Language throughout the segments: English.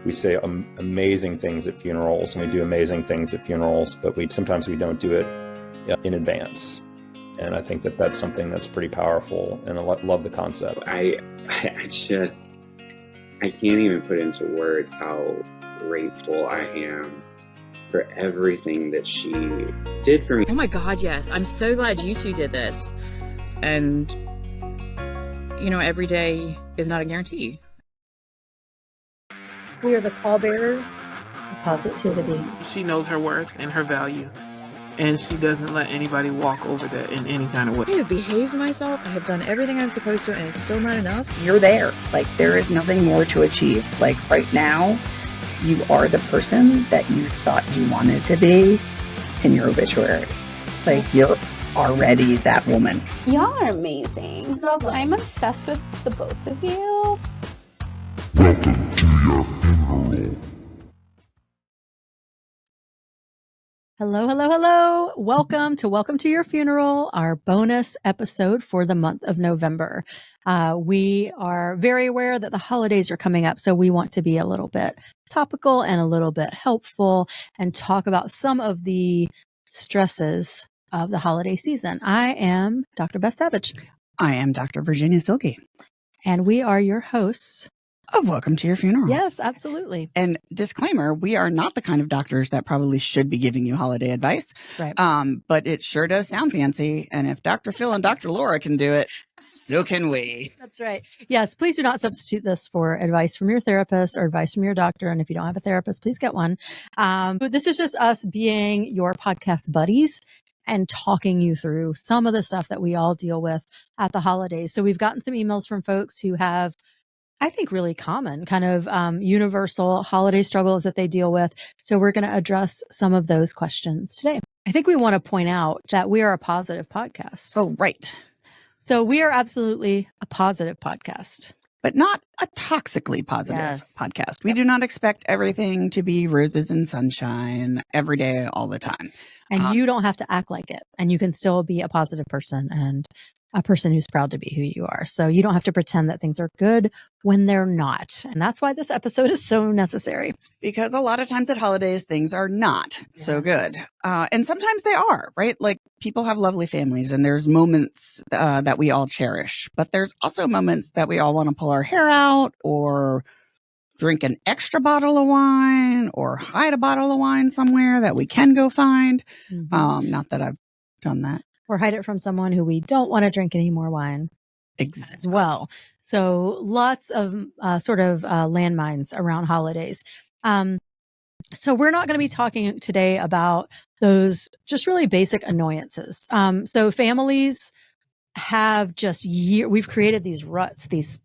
We say amazing things at funerals, and we do amazing things at funerals, but sometimes we don't do it in advance. And I think that that's something that's pretty powerful, and I love the concept. I can't even put into words how grateful I am for everything that she did for me. Oh my God, yes. I'm so glad you two did this. And, every day is not a guarantee. We are the pallbearers of positivity. She knows her worth and her value, and she doesn't let anybody walk over that in any kind of way. I have behaved myself. I have done everything I'm supposed to, and it's still not enough. You're there. There is nothing more to achieve. Right now, you are the person that you thought you wanted to be in your obituary. You're already that woman. Y'all are amazing. I'm obsessed with the both of you. Welcome to your funeral. Hello, hello, hello. Welcome to Your Funeral, our bonus episode for the month of November. We are very aware that the holidays are coming up, so we want to be a little bit topical and a little bit helpful and talk about some of the stresses of the holiday season. I am Dr. Beth Savage. I am Dr. Virginia Cylke. And we are your hosts of Welcome to Your Funeral. Yes, absolutely. And disclaimer, we are not the kind of doctors that probably should be giving you holiday advice. Right. But it sure does sound fancy. And if Dr. Phil and Dr. Laura can do it, so can we. That's right. Yes, please do not substitute this for advice from your therapist or advice from your doctor. And if you don't have a therapist, please get one. But this is just us being your podcast buddies and talking you through some of the stuff that we all deal with at the holidays. So we've gotten some emails from folks who have, I think, really common kind of universal holiday struggles that they deal with. So we're going to address some of those questions today. I think we want to point out that we are a positive podcast. Oh, right. So we are absolutely a positive podcast. But not a toxically positive podcast. We do not expect everything to be roses and sunshine every day, all the time. And you don't have to act like it. And you can still be a positive person and a person who's proud to be who you are. So you don't have to pretend that things are good when they're not. And that's why this episode is so necessary. Because a lot of times at holidays, things are not so good. And sometimes they are, right? People have lovely families and there's moments that we all cherish. But there's also moments that we all want to pull our hair out or drink an extra bottle of wine or hide a bottle of wine somewhere that we can go find. Mm-hmm. Not that I've done that. Or hide it from someone who we don't want to drink any more wine as well. So lots of landmines around holidays. So we're not going to be talking today about those just really basic annoyances. So families have we've created these ruts, these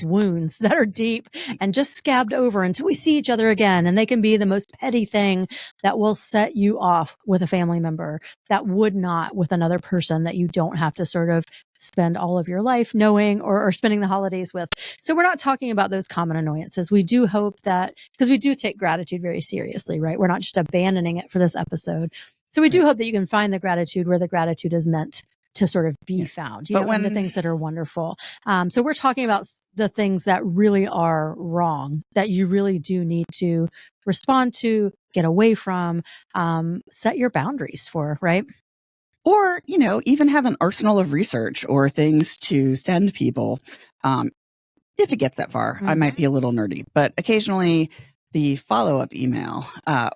wounds that are deep and just scabbed over until we see each other again. And they can be the most petty thing that will set you off with a family member that would not with another person that you don't have to sort of spend all of your life knowing or spending the holidays with. So we're not talking about those common annoyances. We do hope that, because we do take gratitude very seriously, right? We're not just abandoning it for this episode. So we do hope that you can find the gratitude where the gratitude is meant to sort of be found, and the things that are wonderful. So we're talking about the things that really are wrong, that you really do need to respond to, get away from, set your boundaries for, right? Or, even have an arsenal of research or things to send people. If it gets that far, I might be a little nerdy, but occasionally the follow-up email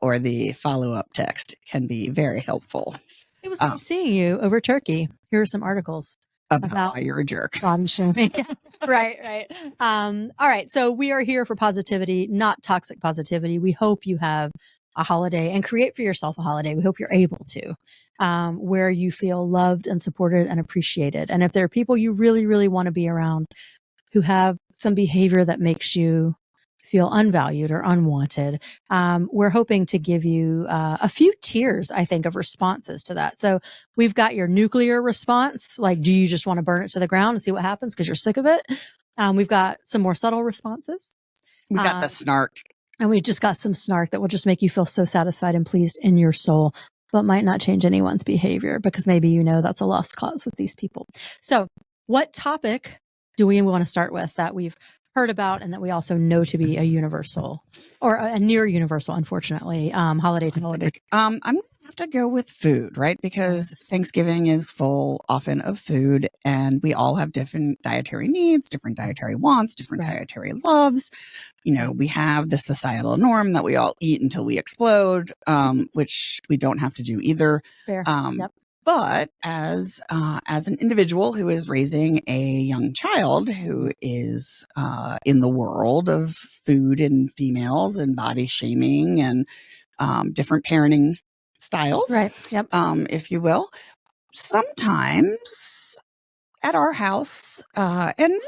or the follow-up text can be very helpful. It was nice seeing you over turkey. Here are some articles about why you're a jerk. Body shaming. Right. All right. So we are here for positivity, not toxic positivity. We hope you have a holiday and create for yourself a holiday. We hope you're able to, where you feel loved and supported and appreciated. And if there are people you really, really want to be around who have some behavior that makes you feel unvalued or unwanted, we're hoping to give you a few tiers, I think, of responses to that. So we've got your nuclear response, like, do you just want to burn it to the ground and see what happens because you're sick of it? We've got some more subtle responses. We got the snark. And we just got some snark that will just make you feel so satisfied and pleased in your soul, but might not change anyone's behavior because maybe that's a lost cause with these people. So what topic do we want to start with that we've heard about and that we also know to be a universal or a near universal, unfortunately, holiday to holiday? I'm going to have to go with food, right? Because Yes. Thanksgiving is full often of food, and we all have different dietary needs, different dietary wants, different Right. dietary loves. We have the societal norm that we all eat until we explode, which we don't have to do either. Fair. Yep. But as an individual who is raising a young child who is in the world of food and females and body shaming and different parenting styles, Right. Yep. if you will, sometimes at our house, and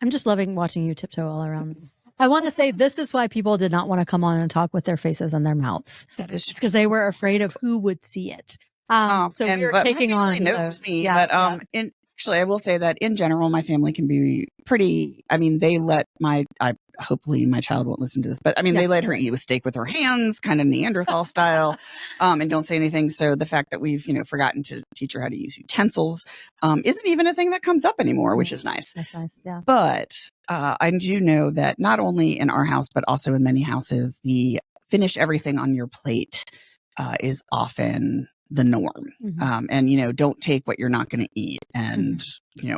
I'm just loving watching you tiptoe all around this. I want to say this is why people did not want to come on and talk with their faces and their mouths. that is It's because they were afraid of who would see it. So we were but taking my on family knows those. me. Yeah, But actually, I will say that in general, my family can be pretty. I mean, they let hopefully my child won't listen to this, but I mean, they let her eat with steak with her hands, kind of Neanderthal style, and don't say anything. So the fact that we've forgotten to teach her how to use utensils isn't even a thing that comes up anymore, which is nice. That's nice. Yeah. But I do know that not only in our house, but also in many houses, the finish everything on your plate is often the norm. Mhm. And don't take what you're not going to eat. And,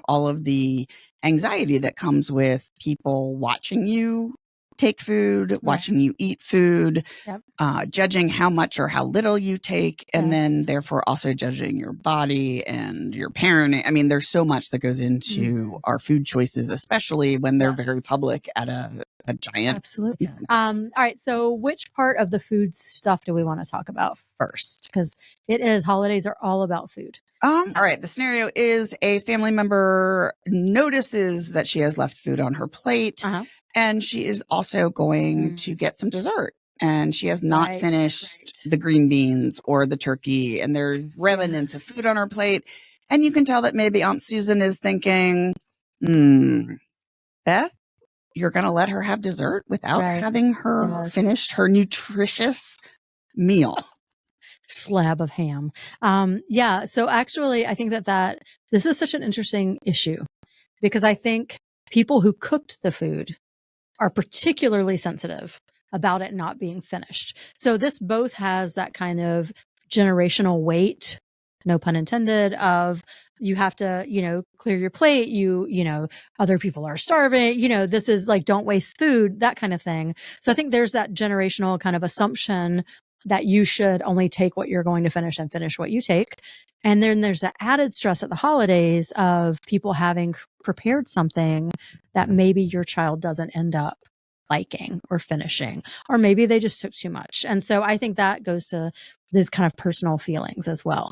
all of the anxiety that comes with people watching you take food, watching you eat food, Yep. Judging how much or how little you take, and then Yes. therefore also judging your body and your parenting. I mean, there's so much that goes into our food choices, especially when they're very public at a giant. Absolutely. All right. So which part of the food stuff do we want to talk about first? Because holidays are all about food. All right. The scenario is a family member notices that she has left food on her plate, and she is also going to get some dessert. And she has not finished the green beans or the turkey, and there's remnants of food on her plate. And you can tell that maybe Aunt Susan is thinking, Beth, you're going to let her have dessert without having her finish her nutritious meal. Slab of ham. So actually, I think that this is such an interesting issue because I think people who cooked the food are particularly sensitive about it not being finished. So this both has that kind of generational weight, no pun intended, of you have to, clear your plate. Other people are starving, this is like, don't waste food, that kind of thing. So I think there's that generational kind of assumption that you should only take what you're going to finish and finish what you take. And then there's the added stress at the holidays of people having prepared something that maybe your child doesn't end up liking or finishing, or maybe they just took too much. And so I think that goes to these kind of personal feelings as well.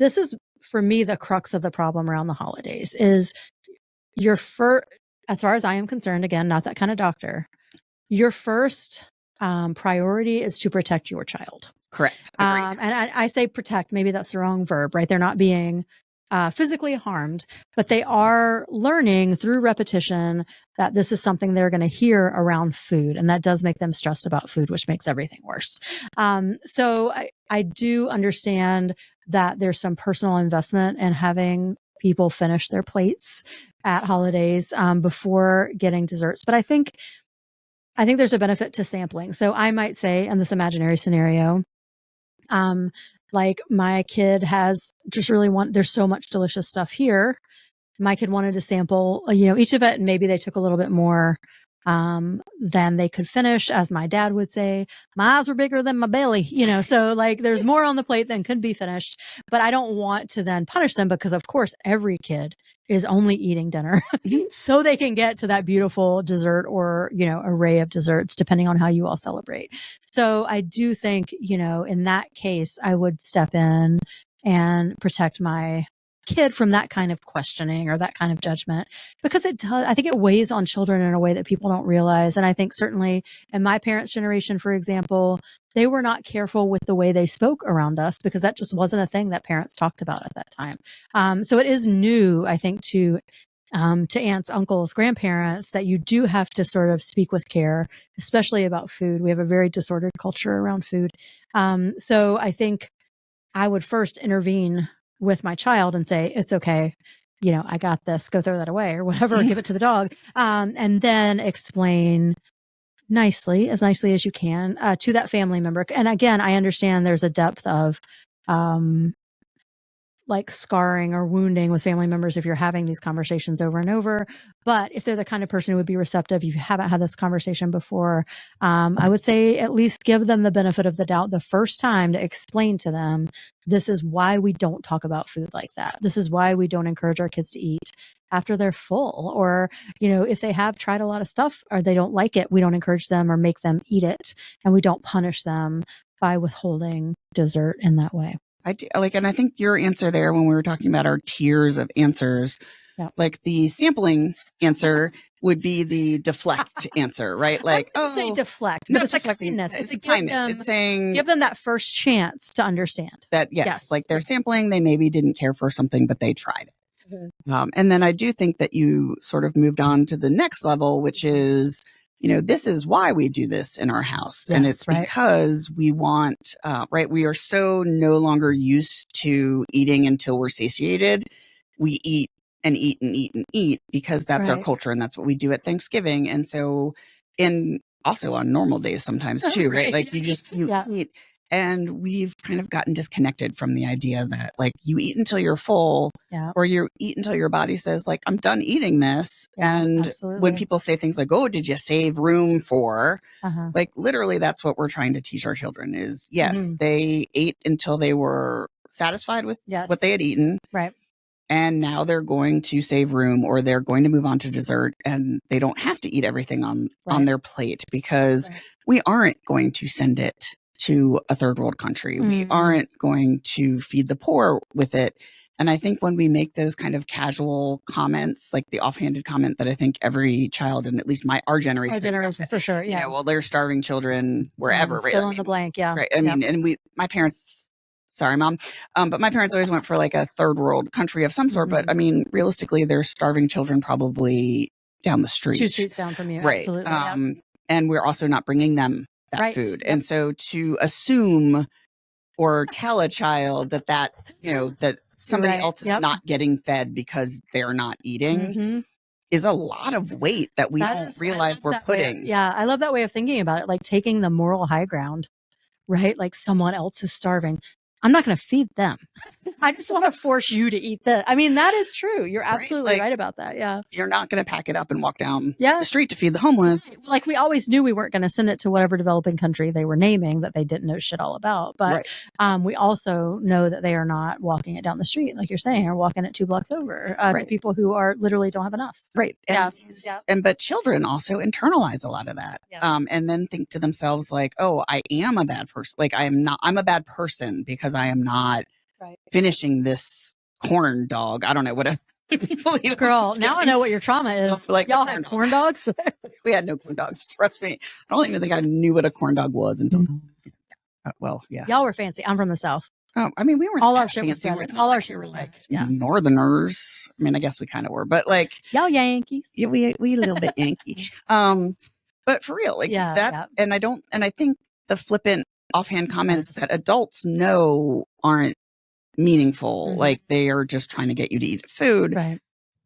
This is, for me, the crux of the problem around the holidays is as far as I am concerned, again, not that kind of doctor, your first priority is to protect your child. Correct. And I say protect, maybe that's the wrong verb, right? They're not being physically harmed, but they are learning through repetition that this is something they're going to hear around food. And that does make them stressed about food, which makes everything worse. So I do understand that there's some personal investment in having people finish their plates at holidays before getting desserts. But I think there's a benefit to sampling. So I might say in this imaginary scenario, like my kid has just there's so much delicious stuff here. My kid wanted to sample, each of it, and maybe they took a little bit more than they could finish. As my dad would say, my eyes were bigger than my belly, so like there's more on the plate than could be finished. But I don't want to then punish them because of course every kid is only eating dinner so they can get to that beautiful dessert or, array of desserts, depending on how you all celebrate. So I do think, in that case, I would step in and protect my kid from that kind of questioning or that kind of judgment, because I think it weighs on children in a way that people don't realize. And I think certainly in my parents' generation, for example, they were not careful with the way they spoke around us because that just wasn't a thing that parents talked about at that time. So it is new, I think, to aunts, uncles, grandparents, that you do have to sort of speak with care, especially about food. We have a very disordered culture around food. So I think I would first intervene with my child and say, it's okay. I got this, go throw that away or whatever, give it to the dog. And then explain as nicely as you can, to that family member. And again, I understand there's a depth of, like scarring or wounding with family members if you're having these conversations over and over. But if they're the kind of person who would be receptive, you haven't had this conversation before, I would say at least give them the benefit of the doubt the first time to explain to them, this is why we don't talk about food like that. This is why we don't encourage our kids to eat after they're full, or, if they have tried a lot of stuff or they don't like it, we don't encourage them or make them eat it. And we don't punish them by withholding dessert in that way. I do, and I think your answer there when we were talking about our tiers of answers, like the sampling answer would be the deflect answer, right? Like, say deflect, but it's a kindness. It's a kindness. It's saying, give them that first chance to understand that. Yes. Like they're sampling, they maybe didn't care for something, but they tried it. Mm-hmm. And then I do think that you sort of moved on to the next level, which is, this is why we do this in our house. Yes, and it's because we want, we are so no longer used to eating until we're satiated. We eat and eat and eat and eat because that's our culture and that's what we do at Thanksgiving. And so also on normal days sometimes too, right? Like you eat. And we've kind of gotten disconnected from the idea that like you eat until you're full or you eat until your body says like, I'm done eating this. And when people say things like, oh, did you save room for, like literally that's what we're trying to teach our children is yes, they ate until they were satisfied with what they had eaten. Right. And now they're going to save room or they're going to move on to dessert and they don't have to eat everything on their plate because we aren't going to send it to a third world country. We aren't going to feed the poor with it. And I think when we make those kind of casual comments, like the offhanded comment that I think every child, and at least our generation for sure. Yeah. Well, they're starving children wherever, right? Fill in the blank. Yeah. Right. I mean, and my parents, sorry, Mom. But my parents always went for like a third world country of some sort. But I mean, realistically, there's starving children probably down the street. 2 streets down from you. Right. Absolutely. And we're also not bringing them that food. And so to assume or tell a child that somebody else is not getting fed because they're not eating is a lot of weight that we don't realize we're putting. Yeah. I love that way of thinking about it. Like taking the moral high ground, right? Like someone else is starving. I'm not going to feed them. I just want to force you to eat this. I mean, that is true. You're absolutely right about that. Yeah. You're not going to pack it up and walk down the street to feed the homeless. Like we always knew we weren't going to send it to whatever developing country they were naming that they didn't know shit all about. But we also know that they are not walking it down the street, like you're saying, or walking it 2 blocks over to people who are literally don't have enough. Right. But children also internalize a lot of that. And then think to themselves like, oh, I am a bad person. Like I'm a bad person because I am not finishing this corn dog. I don't know what people eat. Girl, now I know what your trauma is. Like y'all had corn dogs? We had no corn dogs. Trust me. I don't even think I knew what a corn dog was until. Y'all were fancy. I'm from the South. Oh, I mean, we weren't all our shit was fancy. All our shit were like Northerners. I mean, I guess we kind of were, but like y'all Yankees. Yeah, we a little bit Yankee. But for real, like that. And I think the flippant offhand comments that adults know aren't meaningful, like they are just trying to get you to eat food. Right.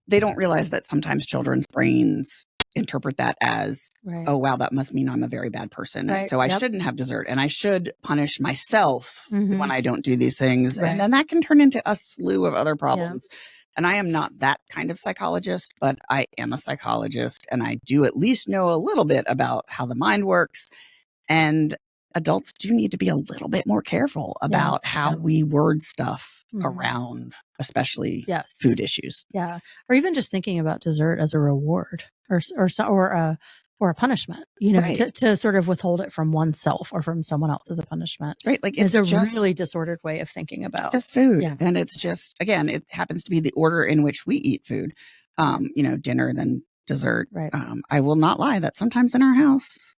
They don't realize that sometimes children's brains interpret that as, oh, wow, that must mean I'm a very bad person. And so I shouldn't have dessert and I should punish myself when I don't do these things. And then that can turn into a slew of other problems. And I am not that kind of psychologist, but I am a psychologist and I do at least know a little bit about how the mind works. And adults do need to be a little bit more careful about how we word stuff around, especially food issues. Yeah. Or even just thinking about dessert as a reward or a punishment, to sort of withhold it from oneself or from someone else as a punishment. Right. Like it's a really disordered way of thinking about it's just food. Yeah. And it's just, again, it happens to be the order in which we eat food, dinner, then dessert. Right. I will not lie that sometimes in our house,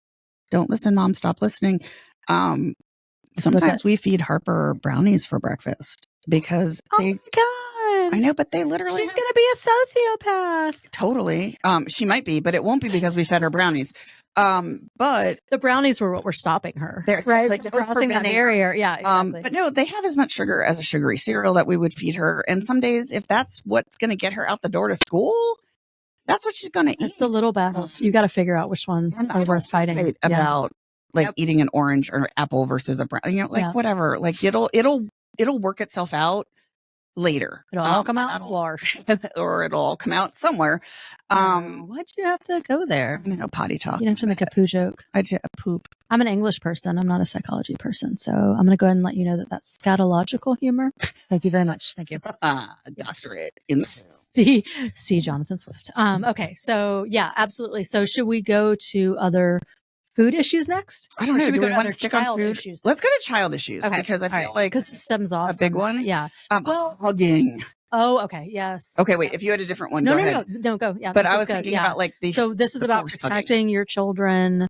don't listen, Mom, stop listening. Sometimes we feed Harper brownies for breakfast because my God. I know, but they literally She's going to be a sociopath. totally. She might be, but it won't be because we fed her brownies. But the brownies were what were stopping her. They're Right. like Crossing that barrier. Yeah. Exactly. But no, they have as much sugar as a sugary cereal that we would feed her. And some days, if that's what's going to get her out the door to school, that's what she's going to eat. It's the little battles. You got to figure out which ones are worth fighting. About eating an orange or apple versus a brown, whatever. Like it'll work itself out later. It'll all come out in wash. Or it'll all come out somewhere. Why'd you have to go there? I'm going to go potty talk. You have to make a poo joke. I did a poop. I'm an English person. I'm not a psychology person. So I'm going to go ahead and let you know that that's scatological humor. Thank you very much. Thank you. Doctorate in See Jonathan Swift. Okay. So yeah, absolutely. So should we go to other food issues next? I don't know. Should Do we we go want to to stick on food? issues? Let's go to child issues because I feel like because it's a big one. Yeah. Hugging. Oh, okay. Yes. Okay. Wait. If you had a different one, No, go no, ahead. no, go. Yeah. But I was thinking about like the. So this is about protecting your children.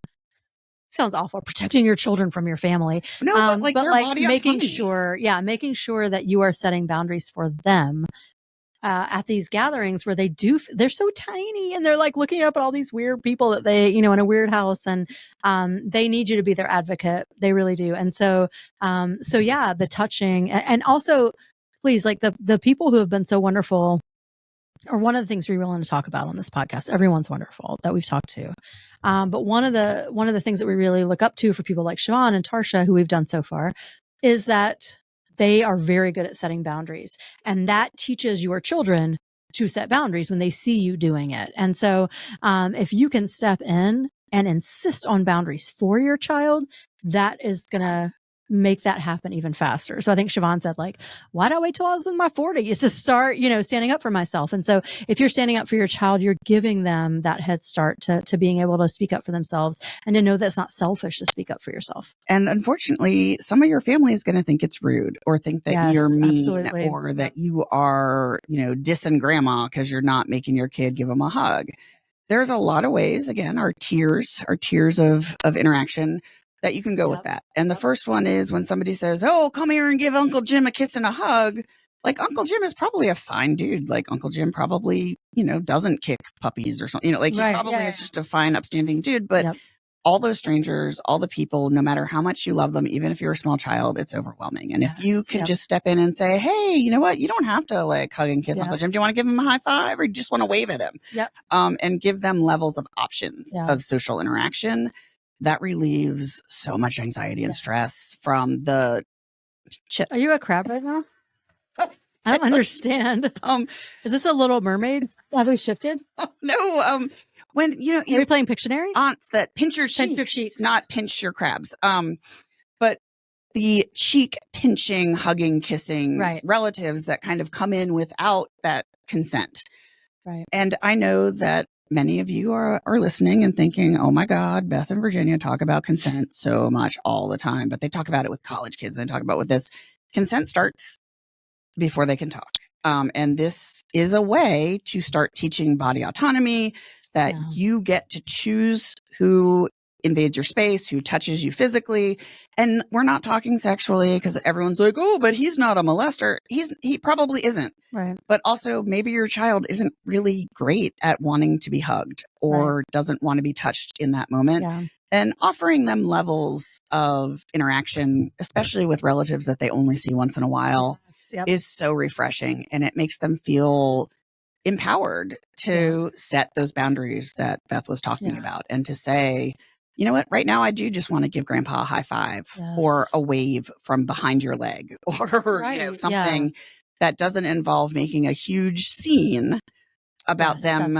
Sounds awful. Protecting your children from your family. No, but like making sure that you are setting boundaries for them. At these gatherings where they're so tiny and they're like looking up at all these weird people that they, in a weird house, and they need you to be their advocate. They really do. And so yeah, the touching and also please, like the people who have been so wonderful are one of the things we really want to talk about on this podcast. Everyone's wonderful that we've talked to. But one of the things that we really look up to for people like Siobhan and Tarsha, who we've done so far, is that they are very good at setting boundaries, and that teaches your children to set boundaries when they see you doing it. And so, if you can step in and insist on boundaries for your child, that is going to make that happen even faster. So I think Siobhan said, like, why do I wait till I was in my 40s to start, standing up for myself? And so if you're standing up for your child, you're giving them that head start to being able to speak up for themselves and to know that it's not selfish to speak up for yourself. And unfortunately, some of your family is going to think it's rude or think that you're mean absolutely. Or that you are, dissing grandma because you're not making your kid give them a hug. There's a lot of ways, again, our tiers of interaction that you can go with that. And the first one is when somebody says, oh, come here and give Uncle Jim a kiss and a hug. Like, Uncle Jim is probably a fine dude. Like, Uncle Jim probably, doesn't kick puppies or something. He probably is just a fine, upstanding dude. But all those strangers, all the people, no matter how much you love them, even if you're a small child, it's overwhelming. And if you can just step in and say, hey, you know what? You don't have to like hug and kiss Uncle Jim. Do you want to give him a high five or you just want to wave at him? And give them levels of options of social interaction. That relieves so much anxiety and stress from the chip. Are you a crab right now? I don't understand. Is this a Little Mermaid? Have we shifted? No. When are we playing Pictionary? Aunts that pinch your cheeks, not pinch your crabs. But the cheek pinching, hugging, kissing relatives that kind of come in without that consent. Right. And I know that many of you are listening and thinking, oh my God, Beth and Virginia talk about consent so much all the time, but they talk about it with college kids. They talk about with this. Consent starts before they can talk. And this is a way to start teaching body autonomy, that you get to choose who invades your space, who touches you physically. And we're not talking sexually because everyone's like, oh, but he's not a molester. He probably isn't. Right. But also maybe your child isn't really great at wanting to be hugged or doesn't want to be touched in that moment. Yeah. And offering them levels of interaction, especially with relatives that they only see once in a while, is so refreshing. And it makes them feel empowered to set those boundaries that Beth was talking about and to say, you know what, right now I do just want to give grandpa a high five or a wave from behind your leg or something that doesn't involve making a huge scene about them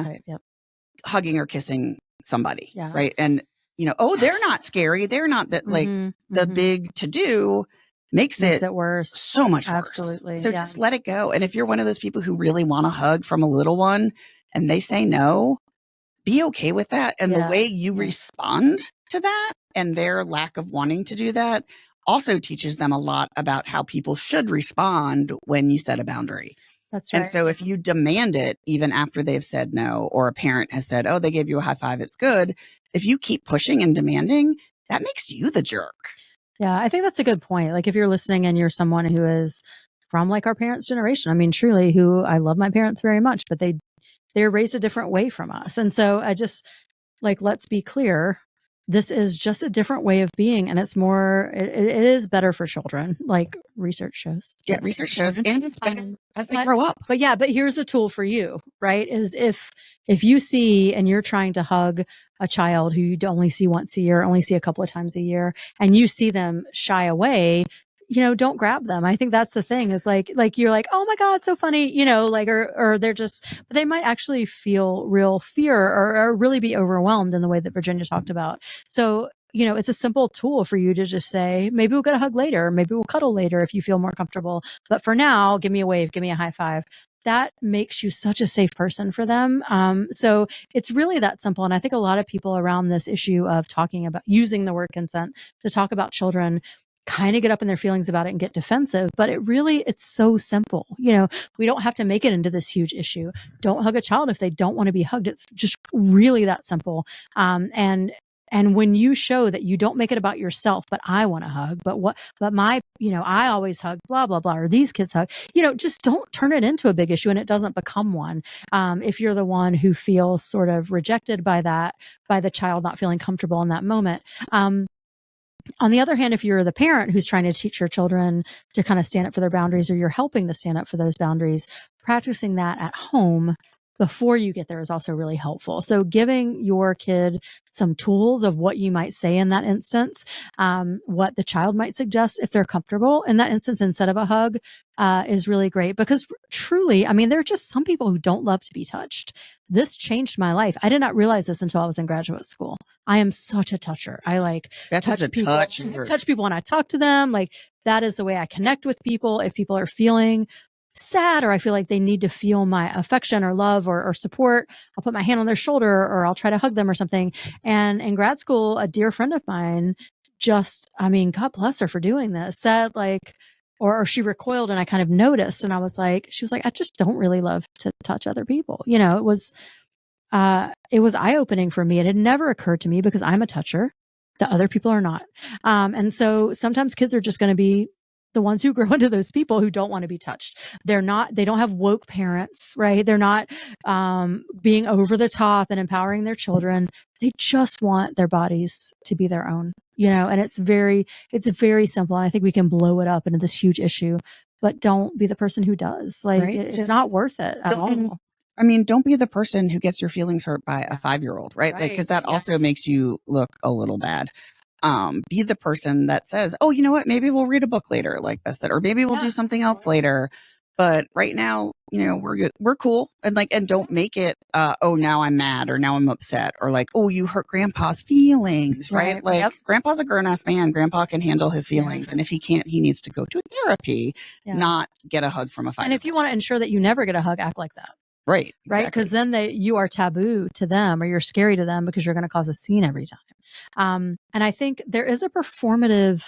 hugging or kissing somebody. Right. And, they're not scary. They're not that the big to do makes it worse. So much worse. Absolutely. So just let it go. And if you're one of those people who really want a hug from a little one and they say no, be okay with that. And the way you respond to that and their lack of wanting to do that also teaches them a lot about how people should respond when you set a boundary. That's right. And so if you demand it, even after they've said no, or a parent has said, oh, they gave you a high five, it's good. If you keep pushing and demanding, that makes you the jerk. Yeah, I think that's a good point. Like if you're listening and you're someone who is from like our parents' generation. I mean, truly, who I love my parents very much, but they're raised a different way from us. And so I just like, let's be clear. This is just a different way of being. And it's more, it is better for children. Like research shows. Yeah, research shows. And it's better as they grow up. But yeah, but here's a tool for you, right? Is if you see and you're trying to hug a child who you only see once a year, only see a couple of times a year, and you see them shy away, don't grab them. I think that's the thing is like you're like, oh my God, so funny, like, or they're just, but they might actually feel real fear or really be overwhelmed in the way that Virginia talked about. So, it's a simple tool for you to just say, maybe we'll get a hug later. Maybe we'll cuddle later if you feel more comfortable. But for now, give me a wave, give me a high five. That makes you such a safe person for them. So it's really that simple. And I think a lot of people around this issue of talking about using the word consent to talk about children kind of get up in their feelings about it and get defensive, but it's so simple. We don't have to make it into this huge issue. Don't hug a child if they don't want to be hugged. It's just really that simple. And when you show that you don't make it about yourself, but I want to hug, but my, I always hug, blah, blah, blah, or these kids hug, just don't turn it into a big issue and it doesn't become one. If you're the one who feels sort of rejected by the child not feeling comfortable in that moment. On the other hand, if you're the parent who's trying to teach your children to kind of stand up for their boundaries, or you're helping to stand up for those boundaries, practicing that at home before you get there is also really helpful. So giving your kid some tools of what you might say in that instance, what the child might suggest if they're comfortable in that instance instead of a hug, is really great, because truly, I mean, there are just some people who don't love to be touched. This changed my life. I did not realize this until I was in graduate school. I am such a toucher. I like touch people when I talk to them. Like that is the way I connect with people. If people are feeling sad or I feel like they need to feel my affection or love or support, I'll put my hand on their shoulder or I'll try to hug them or something. And in grad school, a dear friend of mine God bless her for doing this, said like, or she recoiled and I kind of noticed and she was like, I just don't really love to touch other people. It was eye-opening for me. It had never occurred to me because I'm a toucher. The other people are not. And so sometimes kids are just going to be the ones who grow into those people who don't want to be touched. They don't have woke parents, right? They're not, being over the top and empowering their children. They just want their bodies to be their own, and it's very simple. And I think we can blow it up into this huge issue, but don't be the person who does. Like right? It's not worth it at all. I mean, don't be the person who gets your feelings hurt by a 5-year-old, right? Like, cause that also makes you look a little bad. Be the person that says, oh, you know what? Maybe we'll read a book later, like Beth said, or maybe we'll do something else later. But right now, we're cool. And don't make it, oh, now I'm mad or now I'm upset or like, oh, you hurt grandpa's feelings, right? Like grandpa's a grown ass man. Grandpa can handle his feelings. And if he can't, he needs to go to therapy, not get a hug from a 5-year-old. And if you want to ensure that you never get a hug, act like that. Right. Exactly. Right. Because then you are taboo to them or you're scary to them because you're going to cause a scene every time. And I think there is a performative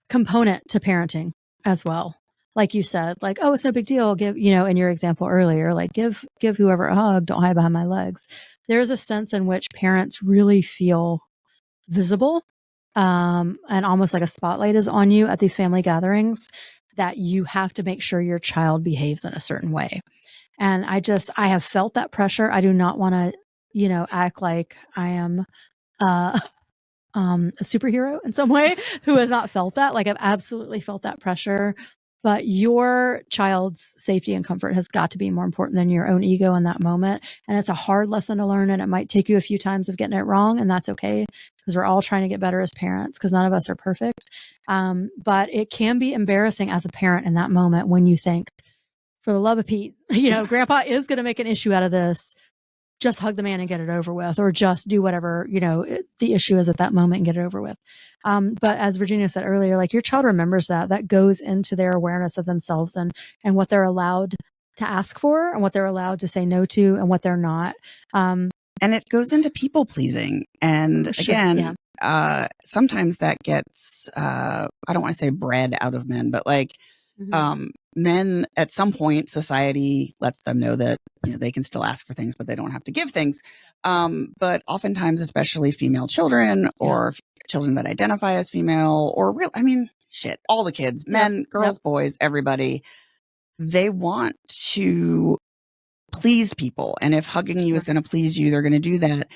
component to parenting as well. Like you said, like, oh, it's no big deal. Give, in your example earlier, like give whoever a hug, don't hide behind my legs. There is a sense in which parents really feel visible, and almost like a spotlight is on you at these family gatherings, that you have to make sure your child behaves in a certain way. And I have felt that pressure. I do not want to, act like I am, a superhero in some way who has not felt that. Like I've absolutely felt that pressure, but your child's safety and comfort has got to be more important than your own ego in that moment. And it's a hard lesson to learn. And it might take you a few times of getting it wrong. And that's okay, because we're all trying to get better as parents, because none of us are perfect. But it can be embarrassing as a parent in that moment when you think, for the love of Pete, grandpa is going to make an issue out of this. Just hug the man and get it over with, or just do whatever, the issue is at that moment and get it over with. But as Virginia said earlier, like your child remembers that goes into their awareness of themselves and what they're allowed to ask for and what they're allowed to say no to and what they're not. And it goes into people pleasing. And again, sometimes that gets, I don't want to say bred out of men, but like, men at some point, society lets them know that, they can still ask for things, but they don't have to give things. But oftentimes, especially female children or children that identify as female or all the kids, men, girls, boys, everybody, they want to please people. And if hugging you is going to please you, they're going to do that.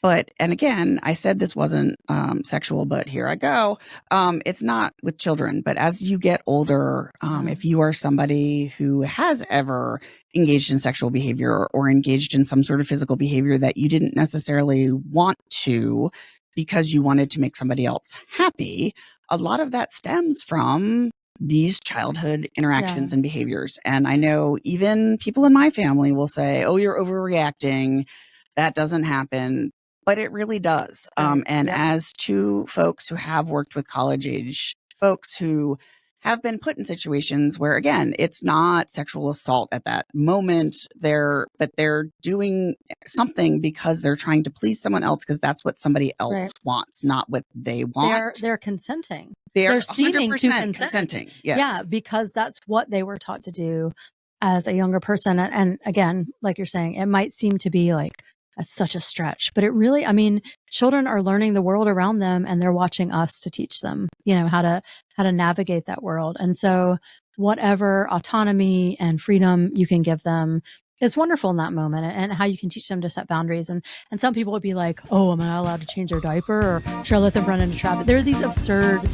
But, and again, I said this wasn't sexual, but here I go. It's not with children, but as you get older, if you are somebody who has ever engaged in sexual behavior or engaged in some sort of physical behavior that you didn't necessarily want to because you wanted to make somebody else happy, a lot of that stems from these childhood interactions and behaviors. And I know even people in my family will say, oh, you're overreacting. That doesn't happen. But it really does. And as two folks who have worked with college age folks who have been put in situations where, again, it's not sexual assault at that moment. But they're doing something because they're trying to please someone else because that's what somebody else wants, not what they want. They're consenting. They're seeming to consenting. Yes. Yeah, because that's what they were taught to do as a younger person. And again, like you're saying, it might seem to be like, that's such a stretch, but it really, I mean, children are learning the world around them and they're watching us to teach them, how to navigate that world. And so whatever autonomy and freedom you can give them is wonderful in that moment, and how you can teach them to set boundaries. And some people would be like, oh, am I not allowed to change their diaper, or should I let them run into traffic? There are these absurd,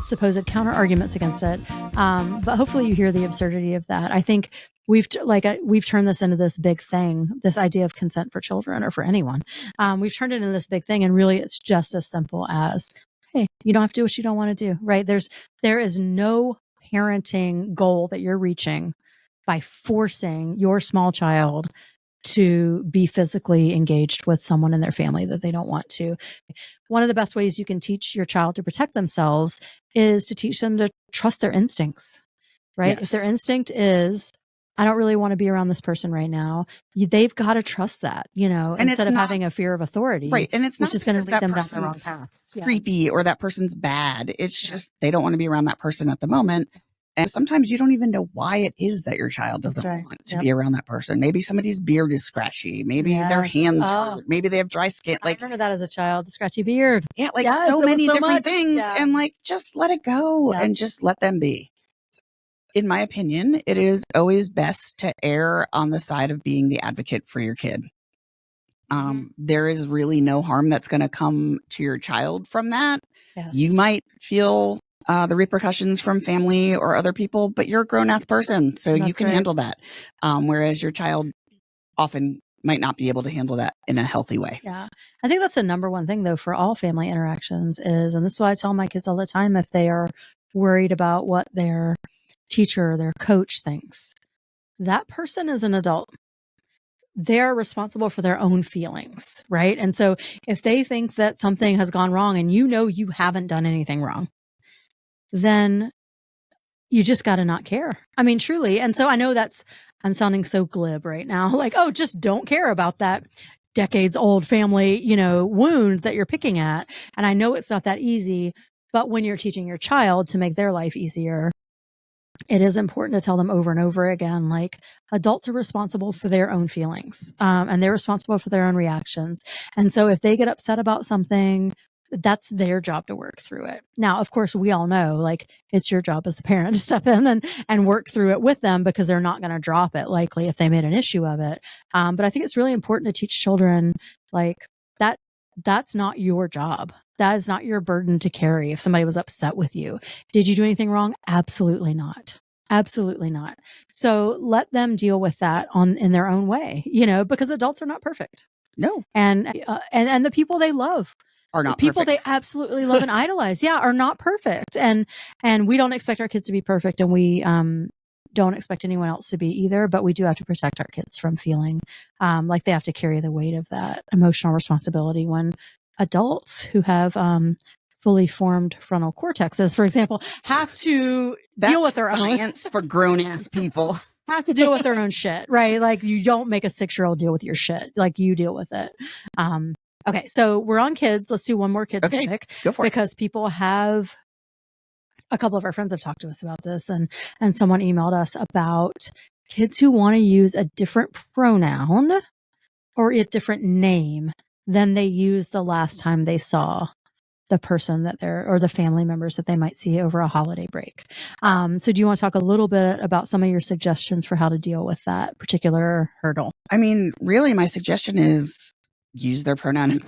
supposed counter arguments against it. But hopefully you hear the absurdity of that. I think we've turned this into this big thing, this idea of consent for children or for anyone. We've turned it into this big thing, and really it's just as simple as, hey, you don't have to do what you don't want to do, right? There is no parenting goal that you're reaching by forcing your small child to be physically engaged with someone in their family that they don't want to. One of the best ways you can teach your child to protect themselves is to teach them to trust their instincts, right? Yes. If their instinct is, I don't really want to be around this person right now, they've got to trust that, and instead of having a fear of authority. Right. And it's not which is going to lead them down the wrong person's path. creepy or that person's bad. It's just they don't want to be around that person at the moment. And sometimes you don't even know why it is that your child doesn't want to be around that person. Maybe somebody's beard is scratchy. Maybe their hands hurt. Maybe they have dry skin. I remember that as a child, the scratchy beard. Yeah, so many different things. Yeah. And just let it go and just let them be. In my opinion, it is always best to err on the side of being the advocate for your kid. There is really no harm that's going to come to your child from that. Yes. You might feel the repercussions from family or other people, but you're a grown-ass person, so you can handle that. Whereas your child often might not be able to handle that in a healthy way. Yeah. I think that's the number one thing, though, for all family interactions is, and this is why I tell my kids all the time, if they are worried about what their teacher, their coach thinks, that person is an adult. They're responsible for their own feelings, right? And so if they think that something has gone wrong and you haven't done anything wrong, then you just got to not care. I mean, truly. And so I know I'm sounding so glib right now. Like, oh, just don't care about that decades old family, wound that you're picking at. And I know it's not that easy, but when you're teaching your child to make their life easier, it is important to tell them over and over again, like, adults are responsible for their own feelings, and they're responsible for their own reactions. And so if they get upset about something, that's their job to work through it. Now, of course, we all know, like, it's your job as the parent to step in and work through it with them, because they're not going to drop it likely if they made an issue of it. But I think it's really important to teach children, like, that's not your job. That is not your burden to carry. If somebody was upset with you, did you do anything wrong? Absolutely not. Absolutely not. So let them deal with that in their own way, because adults are not perfect. No. And the people they love are not the people perfect. they absolutely love and idolize. Are not perfect. And we don't expect our kids to be perfect, and we don't expect anyone else to be either, but we do have to protect our kids from feeling like they have to carry the weight of that emotional responsibility when adults who have fully formed frontal cortexes, for example, have to deal with their own science for grown-ass people. Have to deal with their own shit, right? Like, you don't make a 6-year-old deal with your shit. Like, you deal with it. Okay, so we're on kids. Let's do one more kid topic. Go for it. Because people have, a couple of our friends have talked to us about this, and someone emailed us about kids who want to use a different pronoun or a different name than they used the last time they saw the person that they're, or the family members that they might see over a holiday break. So do you want to talk a little bit about some of your suggestions for how to deal with that particular hurdle? I mean, really, my suggestion is use their pronoun.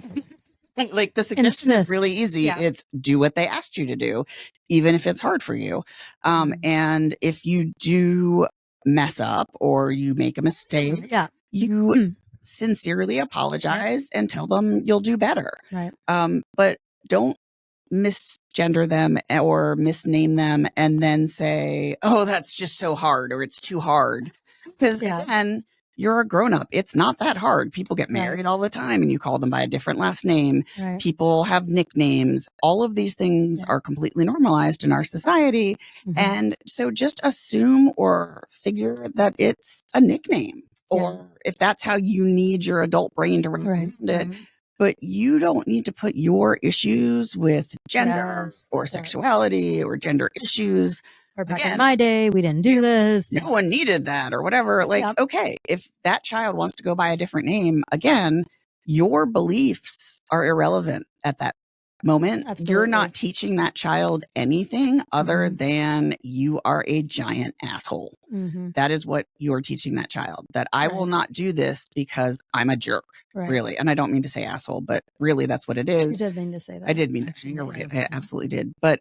Like the suggestion is really easy. Yeah. It's do what they asked you to do, even if it's hard for you. And if you do mess up or you make a mistake, you sincerely apologize and tell them you'll do better. Right. But don't misgender them or misname them and then say, oh, that's just so hard or it's too hard. Because again, you're a grown up. It's not that hard. People get married all the time and you call them by a different last name. Right. People have nicknames. All of these things are completely normalized in our society. And so just assume or figure that it's a nickname or if that's how you need your adult brain to wrap around it. But you don't need to put your issues with gender or sexuality or gender issues. Or back in my day, we didn't do this. No one needed that or whatever. Like, okay, if that child wants to go by a different name, again, your beliefs are irrelevant at that moment. Absolutely. You're not teaching that child anything other than you are a giant asshole. That is what you're teaching that child, that I will not do this because I'm a jerk, really. And I don't mean to say asshole, but really that's what it is. You did mean to say that. I did mean to. You're right. I absolutely did. But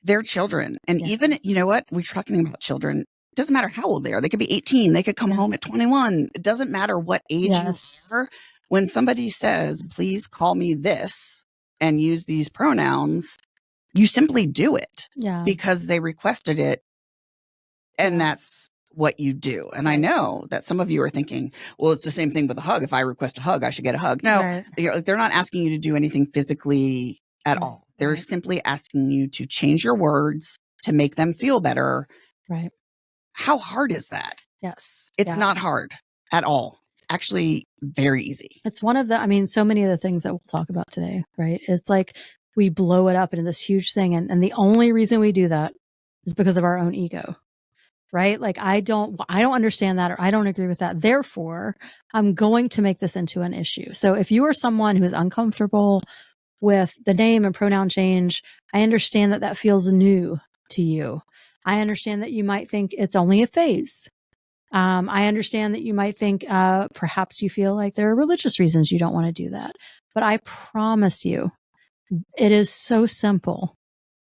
they're children. And even, you know what? We're talking about children. It doesn't matter how old they are. They could be 18. They could come home at 21. It doesn't matter what age you are. When somebody says, please call me this and use these pronouns, you simply do it because they requested it. And that's what you do. And I know that some of you are thinking, well, it's the same thing with a hug. If I request a hug, I should get a hug. No, they're not asking you to do anything physically at all. They're simply asking you to change your words to make them feel better. Right. How hard is that? Yes. It's not hard at all. It's actually very easy. It's one of the, I mean, so many of the things that we'll talk about today, right? It's like we blow it up into this huge thing. And the only reason we do that is because of our own ego, right? Like I don't understand that or I don't agree with that. Therefore, I'm going to make this into an issue. So if you are someone who is uncomfortable with the name and pronoun change, I understand that that feels new to you. I understand that you might think it's only a phase. I understand that you might think perhaps you feel like there are religious reasons you don't want to do that. But I promise you, it is so simple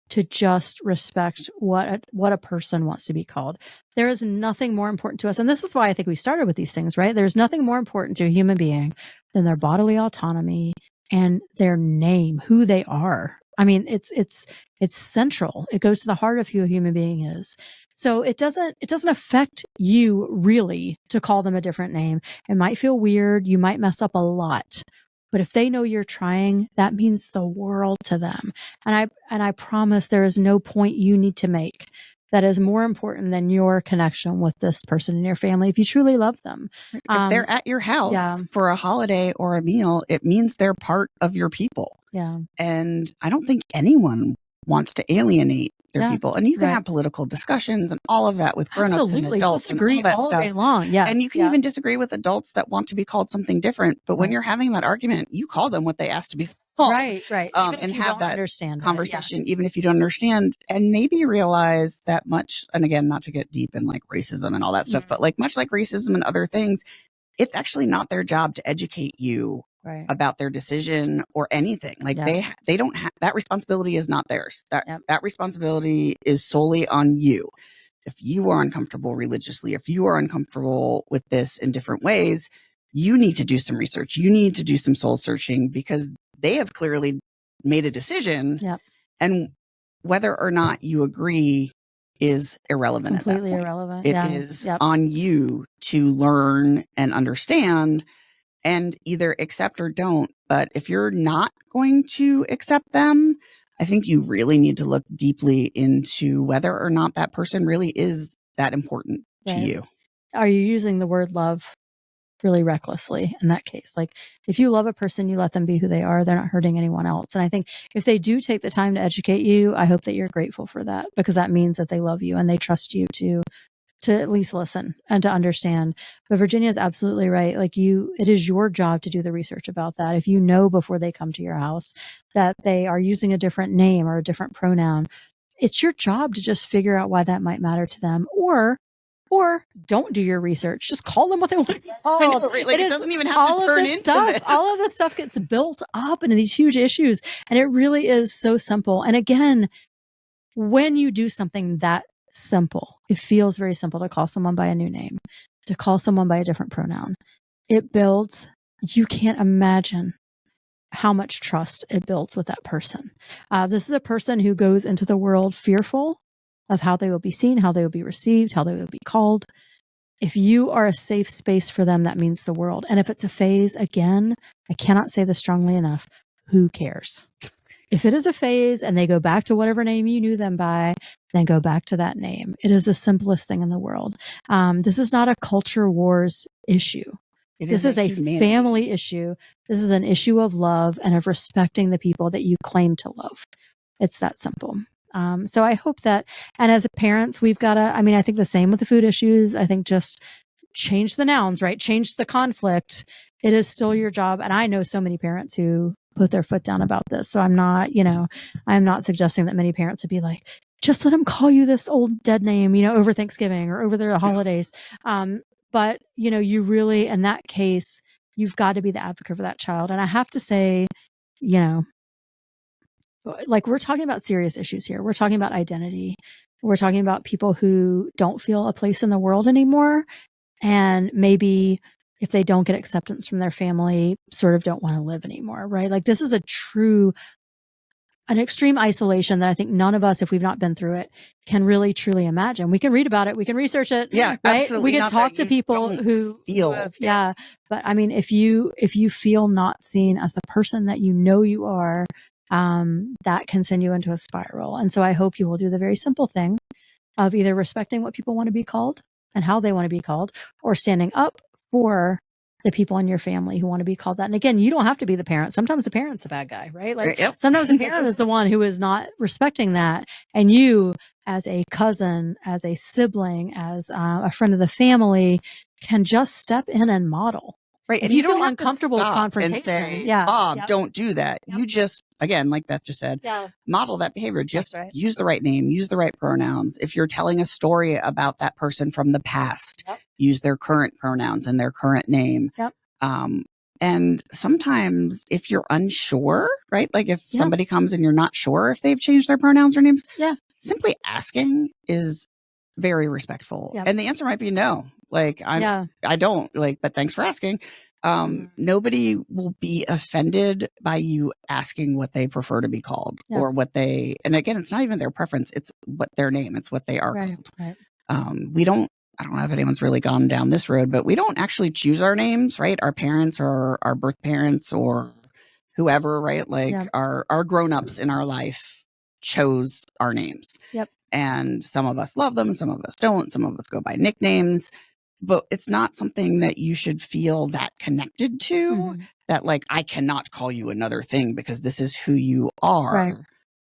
to just respect what a person wants to be called. There is nothing more important to us. And this is why I think we started with these things, right? There's nothing more important to a human being than their bodily autonomy and their name, who they are. I mean, it's central. It goes to the heart of who a human being is. So it doesn't affect you really to call them a different name. It might feel weird. You might mess up a lot, but if they know you're trying, that means the world to them. And I promise there is no point you need to make that is more important than your connection with this person in your family if you truly love them. If they're at your house for a holiday or a meal, it means they're part of your people. Yeah. And I don't think anyone wants to alienate their people. And you can have political discussions and all of that with grown-ups and adults disagree and all that all stuff. day long. Yeah. And you can even disagree with adults that want to be called something different. But when you're having that argument, you call them what they asked to be called. Right. And have that conversation, even if you don't understand, and maybe realize that much. And again, not to get deep in like racism and all that stuff, but like much like racism and other things, it's actually not their job to educate you about their decision or anything. Like they don't have that responsibility is not theirs. That responsibility is solely on you. If you are uncomfortable religiously, if you are uncomfortable with this in different ways, you need to do some research. You need to do some soul searching because they have clearly made a decision. And whether or not you agree is irrelevant. Completely at that point. irrelevant. It is on you to learn and understand and either accept or don't. But if you're not going to accept them, I think you really need to look deeply into whether or not that person really is that important to you. Are you using the word love really recklessly in that case? Like if you love a person, you let them be who they are. They're not hurting anyone else. And I think if they do take the time to educate you, I hope that you're grateful for that because that means that they love you and they trust you to to at least listen and to understand. But Virginia is absolutely right. Like it is your job to do the research about that. If you know before they come to your house that they are using a different name or a different pronoun, it's your job to just figure out why that might matter to them, or don't do your research. Just call them what they want to be called. Know, right? Like it doesn't even have to turn into this. All of this stuff gets built up into these huge issues. And it really is so simple. And again, when you do something that simple, it feels very simple to call someone by a new name, to call someone by a different pronoun. It builds, you can't imagine how much trust it builds with that person. This is a person who goes into the world fearful of how they will be seen, how they will be received, how they will be called. If you are a safe space for them, that means the world. And if it's a phase, again, I cannot say this strongly enough, who cares? If it is a phase and they go back to whatever name you knew them by, then go back to that name. It is the simplest thing in the world. This is not a culture wars issue. This is a family issue. This is an issue of love and of respecting the people that you claim to love. It's that simple. So I hope that, and as parents, we've got to, I think the same with the food issues. I think just change the nouns, right? Change the conflict. It is still your job. And I know so many parents who put their foot down about this. So I'm not suggesting that many parents would be like, just let them call you this old dead name, over Thanksgiving or over the holidays. But, you really, in that case, you've got to be the advocate for that child. And I have to say, like we're talking about serious issues here. We're talking about identity. We're talking about people who don't feel a place in the world anymore. And maybe if they don't get acceptance from their family, sort of don't want to live anymore, right? Like this is an extreme isolation that I think none of us, if we've not been through it, can really truly imagine. We can read about it. We can research it. Yeah, right? absolutely. We can talk to people who have, yeah. But if you feel not seen as the person that you are, that can send you into a spiral. And so I hope you will do the very simple thing of either respecting what people want to be called and how they want to be called, or standing up for the people in your family who want to be called that. And again, you don't have to be the parent. Sometimes the parent's a bad guy, right? Like sometimes the parent is the one who is not respecting that. And you, as a cousin, as a sibling, as a friend of the family, can just step in and model. Right. If and you don't feel have uncomfortable to with stop confrontation, and say, Bob, don't do that. You just, again, like Beth just said, model that behavior. Just use the right name, use the right pronouns. If you're telling a story about that person from the past, use their current pronouns and their current name. And sometimes if you're unsure, right? Like if somebody comes and you're not sure if they've changed their pronouns or names, simply asking is very respectful. And the answer might be no. Like I don't but thanks for asking. Nobody will be offended by you asking what they prefer to be called or what they, and again, it's not even their preference. It's what their name. It's what they are called. Right. I don't know if anyone's really gone down this road, but we don't actually choose our names, right? Our parents or our birth parents or whoever, right? Like our grown-ups in our life chose our names. And some of us love them. Some of us don't. Some of us go by nicknames. But it's not something that you should feel that connected to, that like, I cannot call you another thing because this is who you are,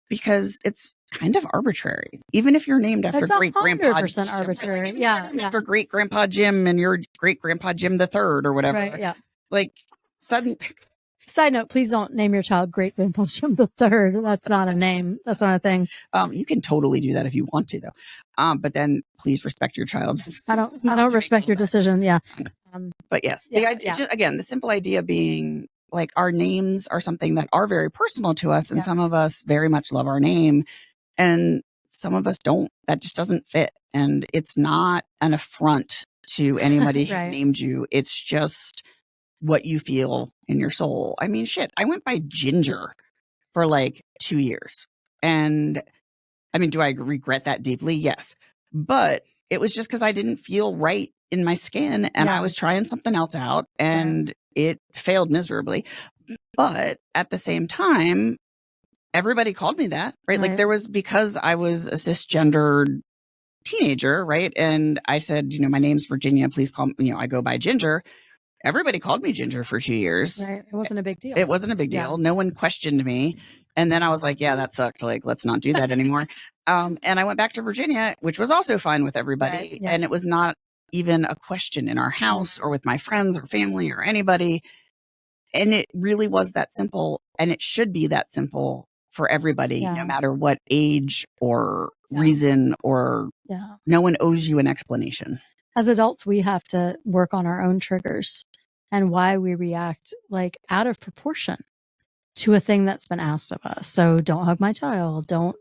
because it's kind of arbitrary. Even if you're named after great grandpa Jim, arbitrary. After great grandpa Jim and your great grandpa Jim the third or whatever. Like suddenly. Side note, please don't name your child Great Grandpa Jim the Third. That's not a name. That's not a thing. You can totally do that if you want to, though. But then please respect your child's. I don't respect your decision. Yeah. But yes, the idea, just, again, the simple idea being like our names are something that are very personal to us, and some of us very much love our name, and some of us don't. That just doesn't fit, and it's not an affront to anybody who named you. It's just what you feel in your soul. I mean, shit, I went by Ginger for like 2 years. And I mean, do I regret that deeply? Yes. But it was just because I didn't feel right in my skin and I was trying something else out and it failed miserably. But at the same time, everybody called me that, right? Like there was, because I was a cisgendered teenager, right? And I said, my name's Virginia, please call me, I go by Ginger. Everybody called me Ginger for 2 years. Right. It wasn't a big deal. It wasn't a big deal. No one questioned me. And then I was like, yeah, that sucked. Like, let's not do that anymore. And I went back to Virginia, which was also fine with everybody. Right, yeah. And it was not even a question in our house or with my friends or family or anybody. And it really was that simple. And it should be that simple for everybody, Yeah. no matter what age or Yeah. reason, or Yeah. no one owes you an explanation. As adults, we have to work on our own triggers and why we react like out of proportion to a thing that's been asked of us. So don't hug my child. Don't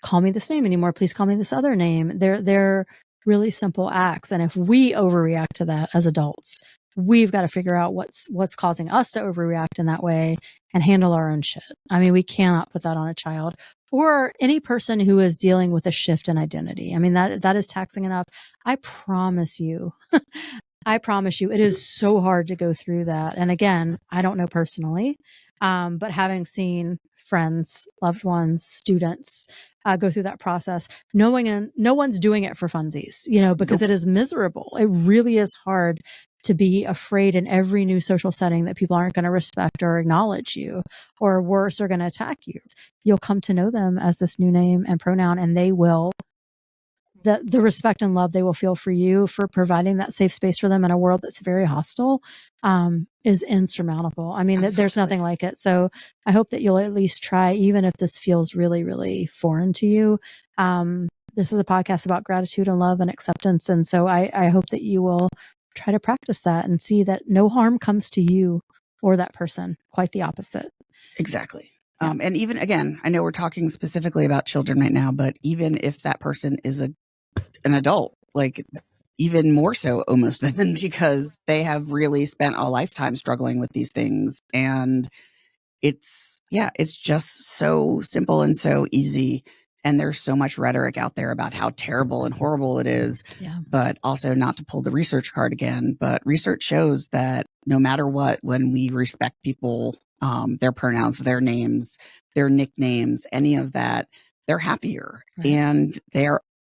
call me this name anymore. Please call me this other name. They're really simple acts. And if we overreact to that as adults, we've got to figure out what's causing us to overreact in that way and handle our own shit. I mean, we cannot put that on a child or any person who is dealing with a shift in identity. I mean, that is taxing enough. I promise you, it is so hard to go through that. And again, I don't know personally, but having seen friends, loved ones, students go through that process, knowing no one's doing it for funsies, because it is miserable. It really is hard to be afraid in every new social setting that people aren't going to respect or acknowledge you, or worse, are going to attack you. You'll come to know them as this new name and pronoun, and they will. The respect and love they will feel for you for providing that safe space for them in a world that's very hostile is insurmountable. I mean, there's nothing like it. So I hope that you'll at least try, even if this feels really, really foreign to you. This is a podcast about gratitude and love and acceptance. And so I hope that you will try to practice that and see that no harm comes to you or that person, quite the opposite. Exactly. Yeah. And even, again, I know we're talking specifically about children right now, but even if that person is an adult, like even more so almost than, because they have really spent a lifetime struggling with these things. And it's just so simple and so easy. And there's so much rhetoric out there about how terrible and horrible it is, but also not to pull the research card again. But research shows that no matter what, when we respect people, their pronouns, their names, their nicknames, any of that, they're happier, right? And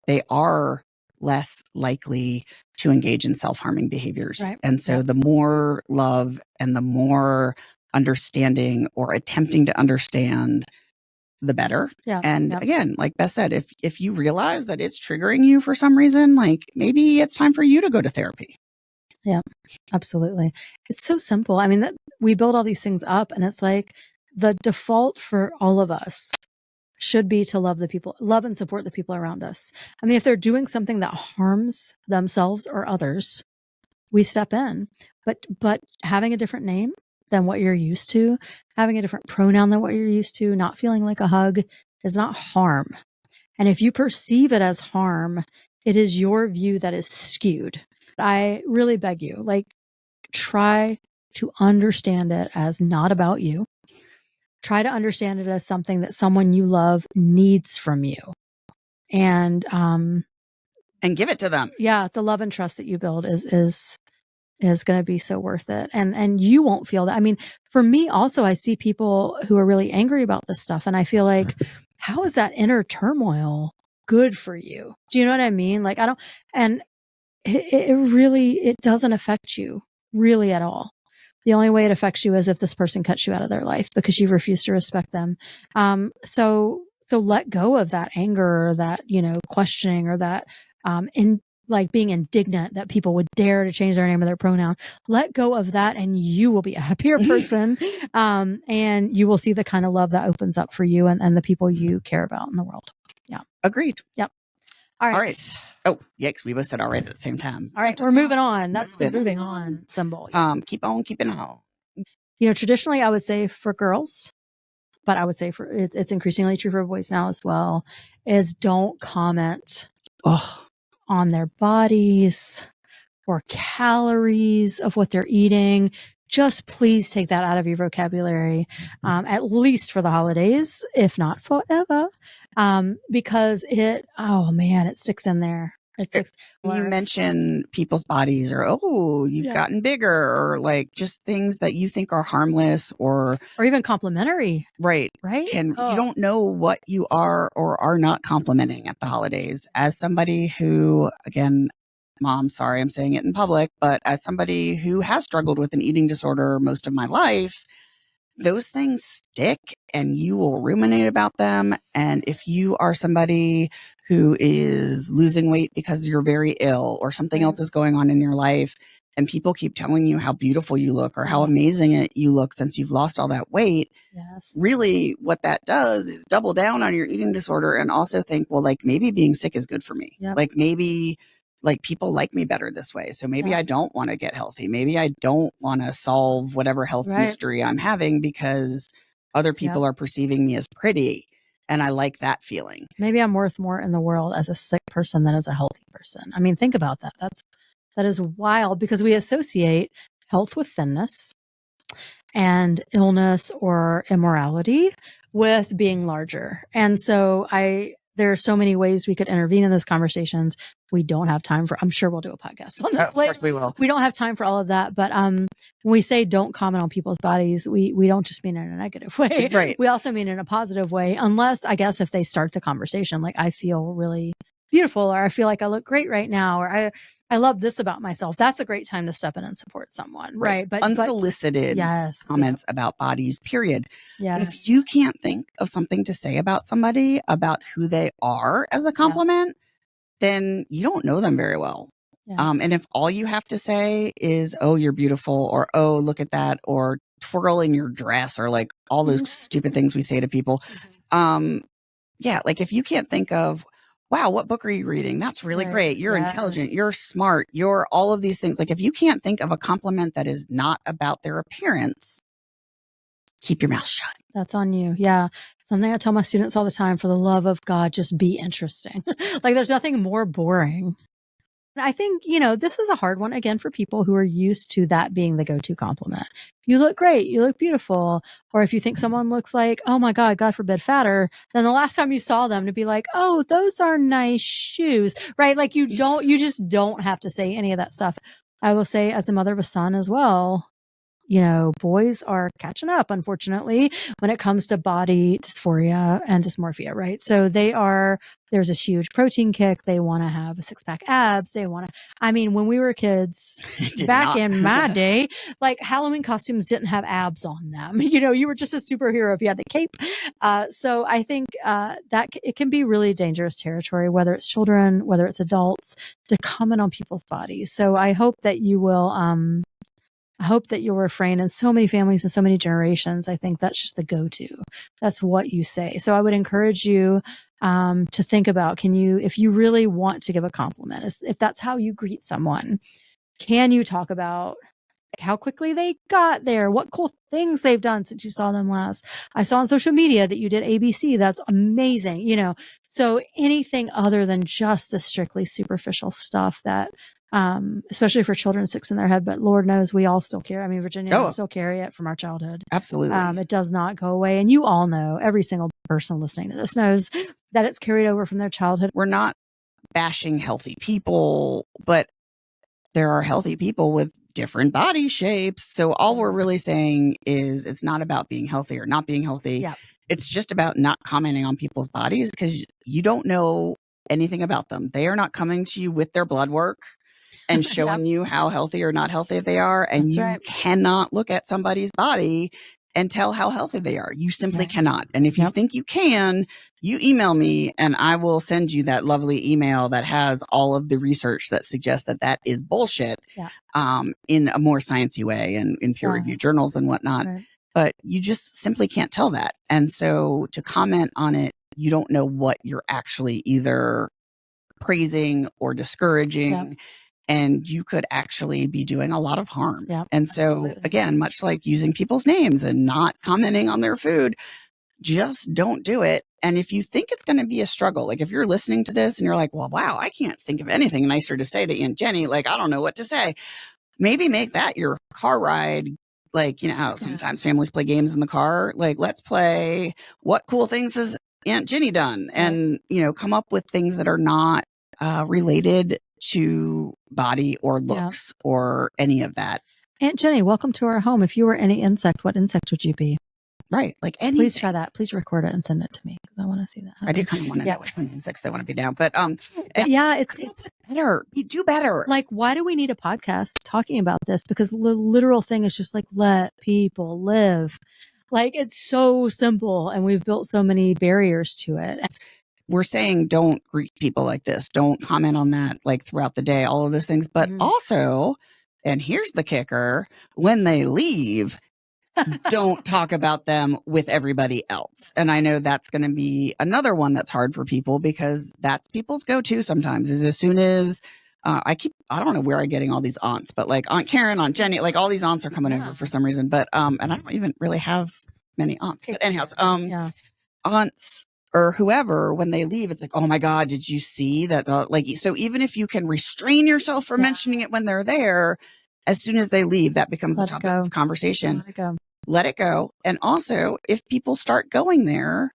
they are less likely to engage in self-harming behaviors. Right. And so the more love and the more understanding or attempting to understand, the better. Yeah. And again, like Beth said, if you realize that it's triggering you for some reason, like maybe it's time for you to go to therapy. Yeah, absolutely. It's so simple. I mean, we build all these things up, and it's like the default for all of us should be to love and support the people around us. I mean, if they're doing something that harms themselves or others, we step in. But having a different name than what you're used to, having a different pronoun than what you're used to, not feeling like a hug is not harm. And if you perceive it as harm, it is your view that is skewed. I really beg you, like, try to understand it as not about you. Try to understand it as something that someone you love needs from you. And give it to them. Yeah. The love and trust that you build is going to be so worth it. And you won't feel that. I mean, for me also, I see people who are really angry about this stuff. And I feel like, how is that inner turmoil good for you? Do you know what I mean? Like, it doesn't affect you really at all. The only way it affects you is if this person cuts you out of their life because you refuse to respect them. So let go of that anger or that, questioning or that, like being indignant that people would dare to change their name or their pronoun. Let go of that and you will be a happier person. And you will see the kind of love that opens up for you and the people you care about in the world. Yeah. Agreed. Yep. All right. Oh, yikes. We both said all right at the same time. All right. We're moving on. That's the moving on symbol. Yeah. Keep on keeping on. Traditionally I would say for girls, but I would say it's increasingly true for boys now as well, is don't comment on their bodies or calories of what they're eating. Just please take that out of your vocabulary, at least for the holidays, if not forever, because it sticks in there. You mention people's bodies or, you've gotten bigger, or like just things that you think are harmless or even complimentary. Right. And you don't know what you are or are not complimenting at the holidays. As somebody who, again, Mom, sorry, I'm saying it in public, but as somebody who has struggled with an eating disorder most of my life, those things stick and you will ruminate about them. And if you are somebody who is losing weight because you're very ill or something else is going on in your life, and people keep telling you how beautiful you look or how amazing you look since you've lost all that weight, really what that does is double down on your eating disorder and also think, well, like maybe being sick is good for me. Like maybe like people like me better this way. So maybe I don't want to get healthy. Maybe I don't want to solve whatever health mystery I'm having because other people are perceiving me as pretty. And I like that feeling. Maybe I'm worth more in the world as a sick person than as a healthy person. I mean, think about that. That is wild because we associate health with thinness and illness or immorality with being larger. And so there are so many ways we could intervene in those conversations. We don't have time for, I'm sure we'll do a podcast on this. Of course we will. We don't have time for all of that. But when we say don't comment on people's bodies, we don't just mean it in a negative way. Right. We also mean it in a positive way, unless I guess if they start the conversation, like I feel really beautiful, or I feel like I look great right now, or I love this about myself. That's a great time to step in and support someone. Right. But unsolicited comments about bodies, period. If you can't think of something to say about somebody, about who they are as a compliment, then you don't know them very well. And if all you have to say is, oh, you're beautiful, or, oh, look at that, or twirl in your dress, or like all those stupid things we say to people. Like if you can't think of, wow, what book are you reading? That's really great. You're intelligent. You're smart. You're all of these things. Like if you can't think of a compliment that is not about their appearance, keep your mouth shut. That's on you. Yeah. Something I tell my students all the time, for the love of God, just be interesting. Like there's nothing more boring. I think, this is a hard one again for people who are used to that being the go-to compliment. You look great. You look beautiful. Or if you think someone looks like, oh my God, God forbid, fatter, then the last time you saw them to be like, oh, those are nice shoes, right? Like you just don't have to say any of that stuff. I will say, as a mother of a son as well, boys are catching up, unfortunately, when it comes to body dysphoria and dysmorphia, right? So there's this huge protein kick. They want to have a 6-pack abs. When we were kids back in my day, like Halloween costumes didn't have abs on them. You were just a superhero if you had the cape. So I think that it can be really dangerous territory, whether it's children, whether it's adults, to comment on people's bodies. So I hope that you will, you'll refrain. In so many families and so many generations, I think that's just the go-to. That's what you say. So I would encourage you to think about, if you really want to give a compliment, if that's how you greet someone, can you talk about how quickly they got there, what cool things they've done since you saw them last? I saw on social media that you did ABC. That's amazing. So anything other than just the strictly superficial stuff that, especially for children, sticks in their head, but Lord knows we all still carry. I mean, Virginia still carry it from our childhood. Absolutely. It does not go away. And you all know, every single person listening to this knows that it's carried over from their childhood. We're not bashing healthy people, but there are healthy people with different body shapes. So all we're really saying is it's not about being healthy or not being healthy. Yeah. It's just about not commenting on people's bodies because you don't know anything about them. They are not coming to you with their blood work and showing you how healthy or not healthy they are. And you cannot look at somebody's body and tell how healthy they are. You simply cannot. And if you think you can, you email me and I will send you that lovely email that has all of the research that suggests that that is bullshit in a more sciencey way and in peer-reviewed journals and whatnot. Right. But you just simply can't tell that. And so to comment on it, you don't know what you're actually either praising or discouraging. Yep. And you could actually be doing a lot of harm. Yep, and so, again, much like using people's names and not commenting on their food, just don't do it. And if you think it's going to be a struggle, like if you're listening to this and you're like, well, wow, I can't think of anything nicer to say to Aunt Jenny. Like, I don't know what to say. Maybe make that your car ride. Like, how sometimes families play games in the car. Like, let's play what cool things has Aunt Jenny done? And, come up with things that are not related to body or looks or any of that. Aunt Jenny, welcome to our home. If you were any insect, what insect would you be? Right. Like anything. Please try that. Please record it and send it to me because I want to see that. I do kind of want to know what kind of insects they want to be down. But it's better. You do better. Like, why do we need a podcast talking about this? Because the literal thing is just like, let people live. Like, it's so simple, and we've built so many barriers to it. We're saying don't greet people like this. Don't comment on that like throughout the day, all of those things. But also, and here's the kicker, when they leave, don't talk about them with everybody else. And I know that's going to be another one that's hard for people because that's people's go-to sometimes is as soon as I don't know where I'm getting all these aunts, but like Aunt Karen, Aunt Jenny, like all these aunts are coming over for some reason. But, and I don't even really have many aunts, but anyhow, aunts or whoever, when they leave, it's like, oh my God, did you see that? Like, so even if you can restrain yourself from mentioning it when they're there, as soon as they leave, that becomes the topic of conversation. Let it go. And also, if people start going there,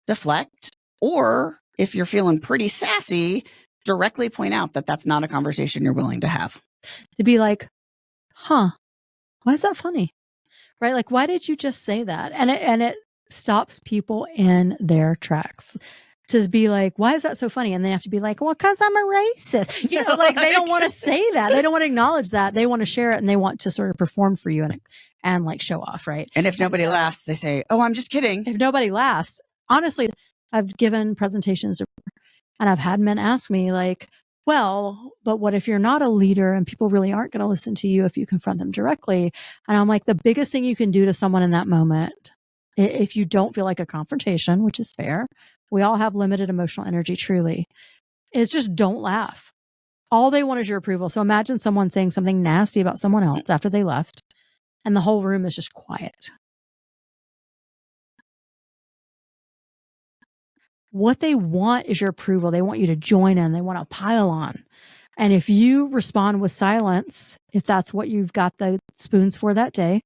deflect, or if you're feeling pretty sassy, directly point out that that's not a conversation you're willing to have. To be like, huh, why is that funny? Right? Like, why did you just say that? And it stops people in their tracks. To be like, why is that so funny? And they have to be like, well, because I'm a racist. You know, like they don't want to say that. They don't want to acknowledge that. They want to share it and they want to sort of perform for you and like show off, right? And if nobody laughs, they say, oh, I'm just kidding. If nobody laughs, honestly, I've given presentations and I've had men ask me like, well, but what if you're not a leader and people really aren't going to listen to you if you confront them directly? And I'm like, the biggest thing you can do to someone in that moment, if you don't feel like a confrontation, which is fair, we all have limited emotional energy, truly, is just don't laugh. All they want is your approval. So imagine someone saying something nasty about someone else after they left and the whole room is just quiet. What they want is your approval. They want you to join in. They want to pile on. And if you respond with silence, if that's what you've got the spoons for that day,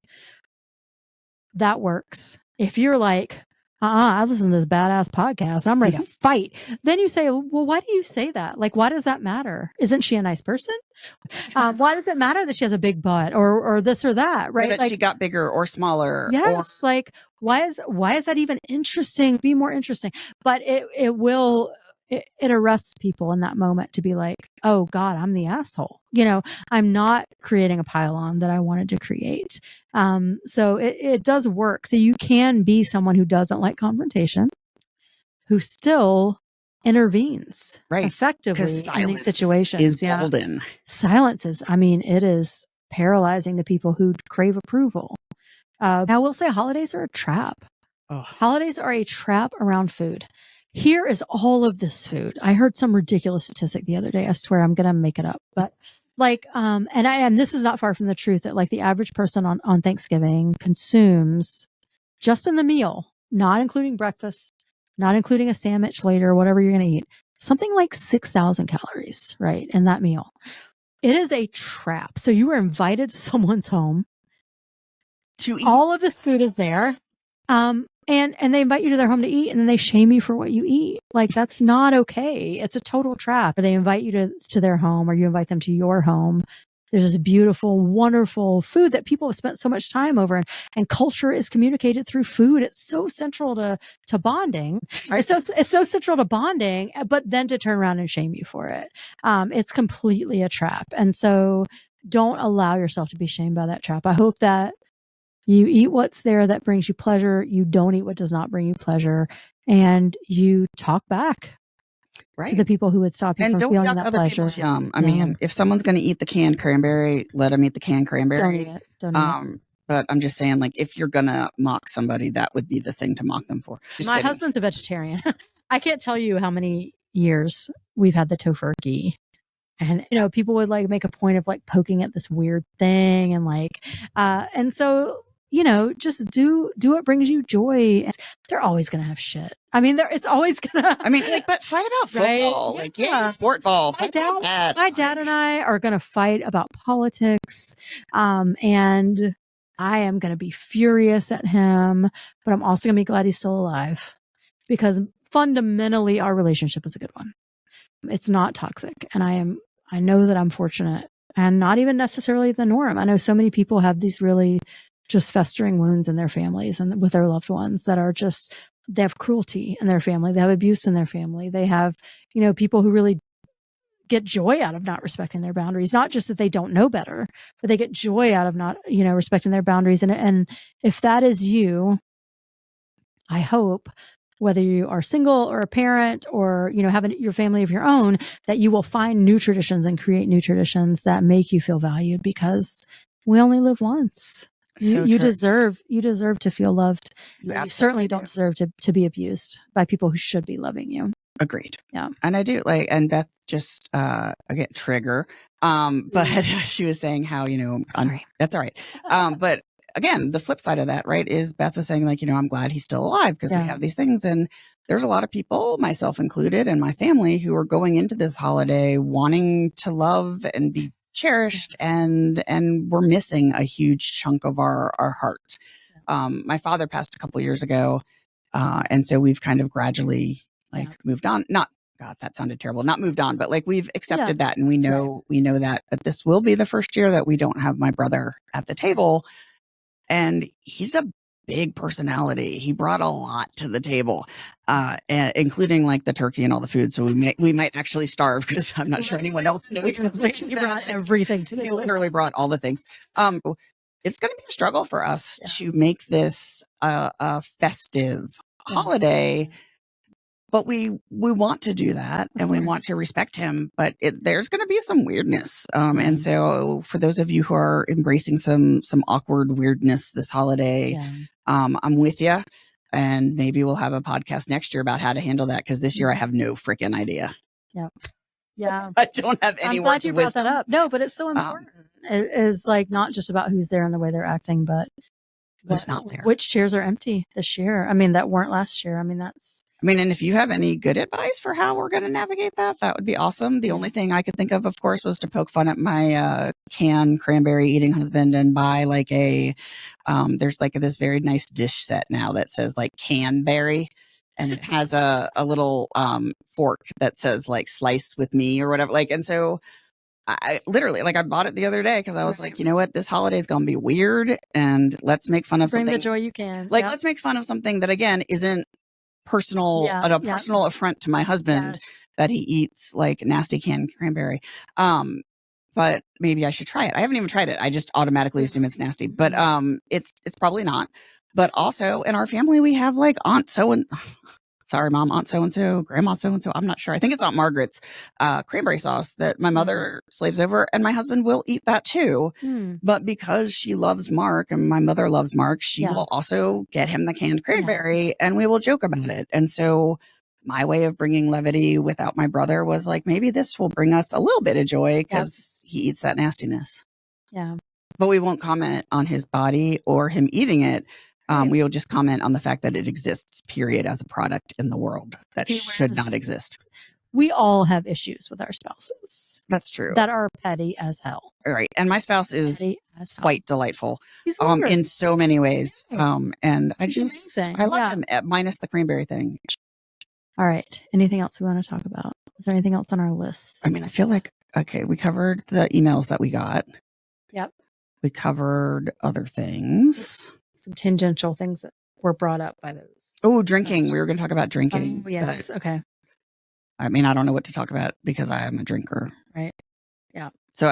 that works. If you're like, I listen to this badass podcast, I'm ready to fight. Then you say, well, why do you say that? Like, why does that matter? Isn't she a nice person? Why does it matter that she has a big butt or this or that? Right? Or that like, she got bigger or smaller. Yes. Like, why is that even interesting? Be more interesting. But it arrests people in that moment to be like, oh God, I'm the asshole. You know, I'm not creating a pylon that I wanted to create. So it does work. So you can be someone who doesn't like confrontation, who still intervenes effectively in these situations. Is golden. Silence is, it is paralyzing to people who crave approval. I will say holidays are a trap. Holidays are a trap around food. Here is all of this food. I heard some ridiculous statistic the other day. I swear I'm going to make it up, but like, and this is not far from the truth that like the average person on Thanksgiving consumes just in the meal, not including breakfast, not including a sandwich later, whatever you're going to eat, something like 6,000 calories, right? In that meal. It is a trap. So you were invited to someone's home to eat. All of this food is there. And they invite you to their home to eat and then they shame you for what you eat. Like, that's not okay. It's a total trap. Or they invite you to their home or you invite them to your home. There's this beautiful, wonderful food that people have spent so much time over and culture is communicated through food. It's so central to bonding. It's so central to bonding, but then to turn around and shame you for it. It's completely a trap. And so don't allow yourself to be shamed by that trap. I hope that you eat what's there that brings you pleasure. You don't eat what does not bring you pleasure. And you talk back to the people who would stop you from feeling that pleasure. Yum. I mean, if someone's going to eat the canned cranberry, let them eat the canned cranberry. Don't eat it. But I'm just saying, like, if you're going to mock somebody, that would be the thing to mock them for. My husband's a vegetarian. I can't tell you how many years we've had the tofurkey. And, people would like make a point of like poking at this weird thing and like, and so, just do what brings you joy. They're always going to have shit. It's always going to, but fight about football, sport ball. My dad and I are going to fight about politics. And I am going to be furious at him, but I'm also going to be glad he's still alive because fundamentally our relationship is a good one. It's not toxic. And I know that I'm fortunate and not even necessarily the norm. I know so many people have these really just festering wounds in their families and with their loved ones that are they have cruelty in their family. They have abuse in their family. They have, people who really get joy out of not respecting their boundaries. Not just that they don't know better, but they get joy out of not, respecting their boundaries. And if that is you, I hope, whether you are single or a parent or, have your family of your own, that you will find new traditions and create new traditions that make you feel valued, because we only live once. You deserve to feel loved. You certainly don't deserve to be abused by people who should be loving you. Agreed. Yeah. And I do and Beth just, again, trigger. But she was saying how, Sorry. that's all right. But again, the flip side of that, right, is Beth was saying like, I'm glad he's still alive because we have these things. And there's a lot of people, myself included, and my family, who are going into this holiday wanting to love and be cherished, and we're missing a huge chunk of our heart. My father passed a couple years ago. And so we've kind of gradually moved on. Not, God, that sounded terrible. Not moved on, but like we've accepted that, and we know that. But this will be the first year that we don't have my brother at the table. And he's a big personality. He brought a lot to the table, including like the turkey and all the food. So we might actually starve, because I'm not sure anyone else knows. He brought everything to the He literally brought all the things. It's going to be a struggle for us to make this a festive holiday. But we want to do that, and we want to respect him, but there's going to be some weirdness. And so for those of you who are embracing some awkward weirdness this holiday, I'm with you. And maybe we'll have a podcast next year about how to handle that, because this year I have no freaking idea. Yep. Yeah. I don't have any words of wisdom. I'm glad you brought that up. No, but it's so important. It is like not just about who's there and the way they're acting, but who's not there. Which chairs are empty this year? I mean, that weren't last year. I mean, and if you have any good advice for how we're going to navigate that would be awesome. The only thing I could think of course, was to poke fun at my canned cranberry eating husband and buy like there's like this very nice dish set now that says like canberry, and it has a little fork that says like slice with me or whatever. And so I literally, I bought it the other day because I was like, you know what, this holiday is going to be weird, and let's make fun of something. Bring the joy you can. Let's make fun of something that again isn't personal, personal affront to my husband that he eats like nasty canned cranberry. But maybe I should try it. I haven't even tried it. I just automatically assume it's nasty, but it's probably not. But also in our family, we have like Aunt Mom, Aunt so-and-so, Grandma so-and-so. I'm not sure. I think it's Aunt Margaret's cranberry sauce that my mother slaves over, and my husband will eat that too. But because she loves Mark and my mother loves Mark, she will also get him the canned cranberry, and we will joke about it. And so my way of bringing levity without my brother was like, maybe this will bring us a little bit of joy because he eats that nastiness. Yeah. But we won't comment on his body or him eating it. We will just comment on the fact that it exists, period, as a product in the world that should not exist. We all have issues with our spouses. That's true. That are petty as hell. Right. And my spouse is quite delightful He's in so many ways. And I love him, minus the cranberry thing. All right. Anything else we want to talk about? Is there anything else on our list? I mean, I feel like, okay, we covered the emails that we got. Yep. We covered other things. Some tangential things that were brought up by those. Oh, drinking. We were going to talk about drinking. Oh, yes. Okay. I mean, I don't know what to talk about because I am a drinker. Right. Yeah. So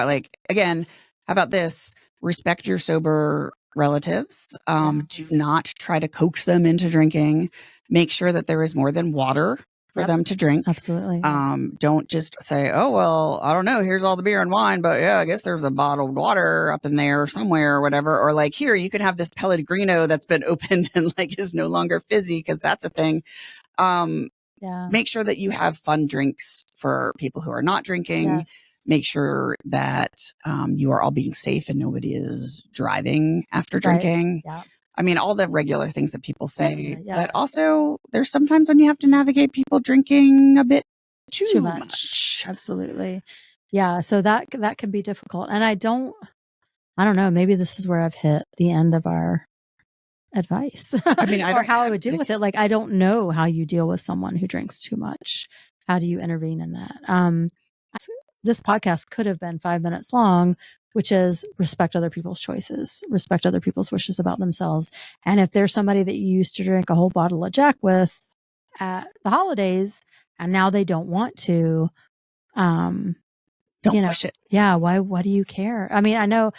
again, how about this? Respect your sober relatives. Do not try to coax them into drinking. Make sure that there is more than water for them to drink. Absolutely. Don't just say, oh, well, I don't know. Here's all the beer and wine, but yeah, I guess there's a bottled water up in there somewhere or whatever. Or like, here, you can have this Pellegrino that's been opened and like is no longer fizzy, because that's a thing. Make sure that you have fun drinks for people who are not drinking. Yes. Make sure that you are all being safe and nobody is driving after drinking. Yeah. I mean, all the regular things that people say, but also there's sometimes when you have to navigate people drinking a bit too much. Absolutely. Yeah. So that can be difficult. And I don't know, maybe this is where I've hit the end of our advice. I mean, or how I would deal with it. Like, I don't know how you deal with someone who drinks too much. How do you intervene in that? This podcast could have been 5 minutes long, which is respect other people's choices, respect other people's wishes about themselves. And if there's somebody that you used to drink a whole bottle of Jack with at the holidays, and now they don't want to, Don't push it. Yeah. Why do you care? I mean, I know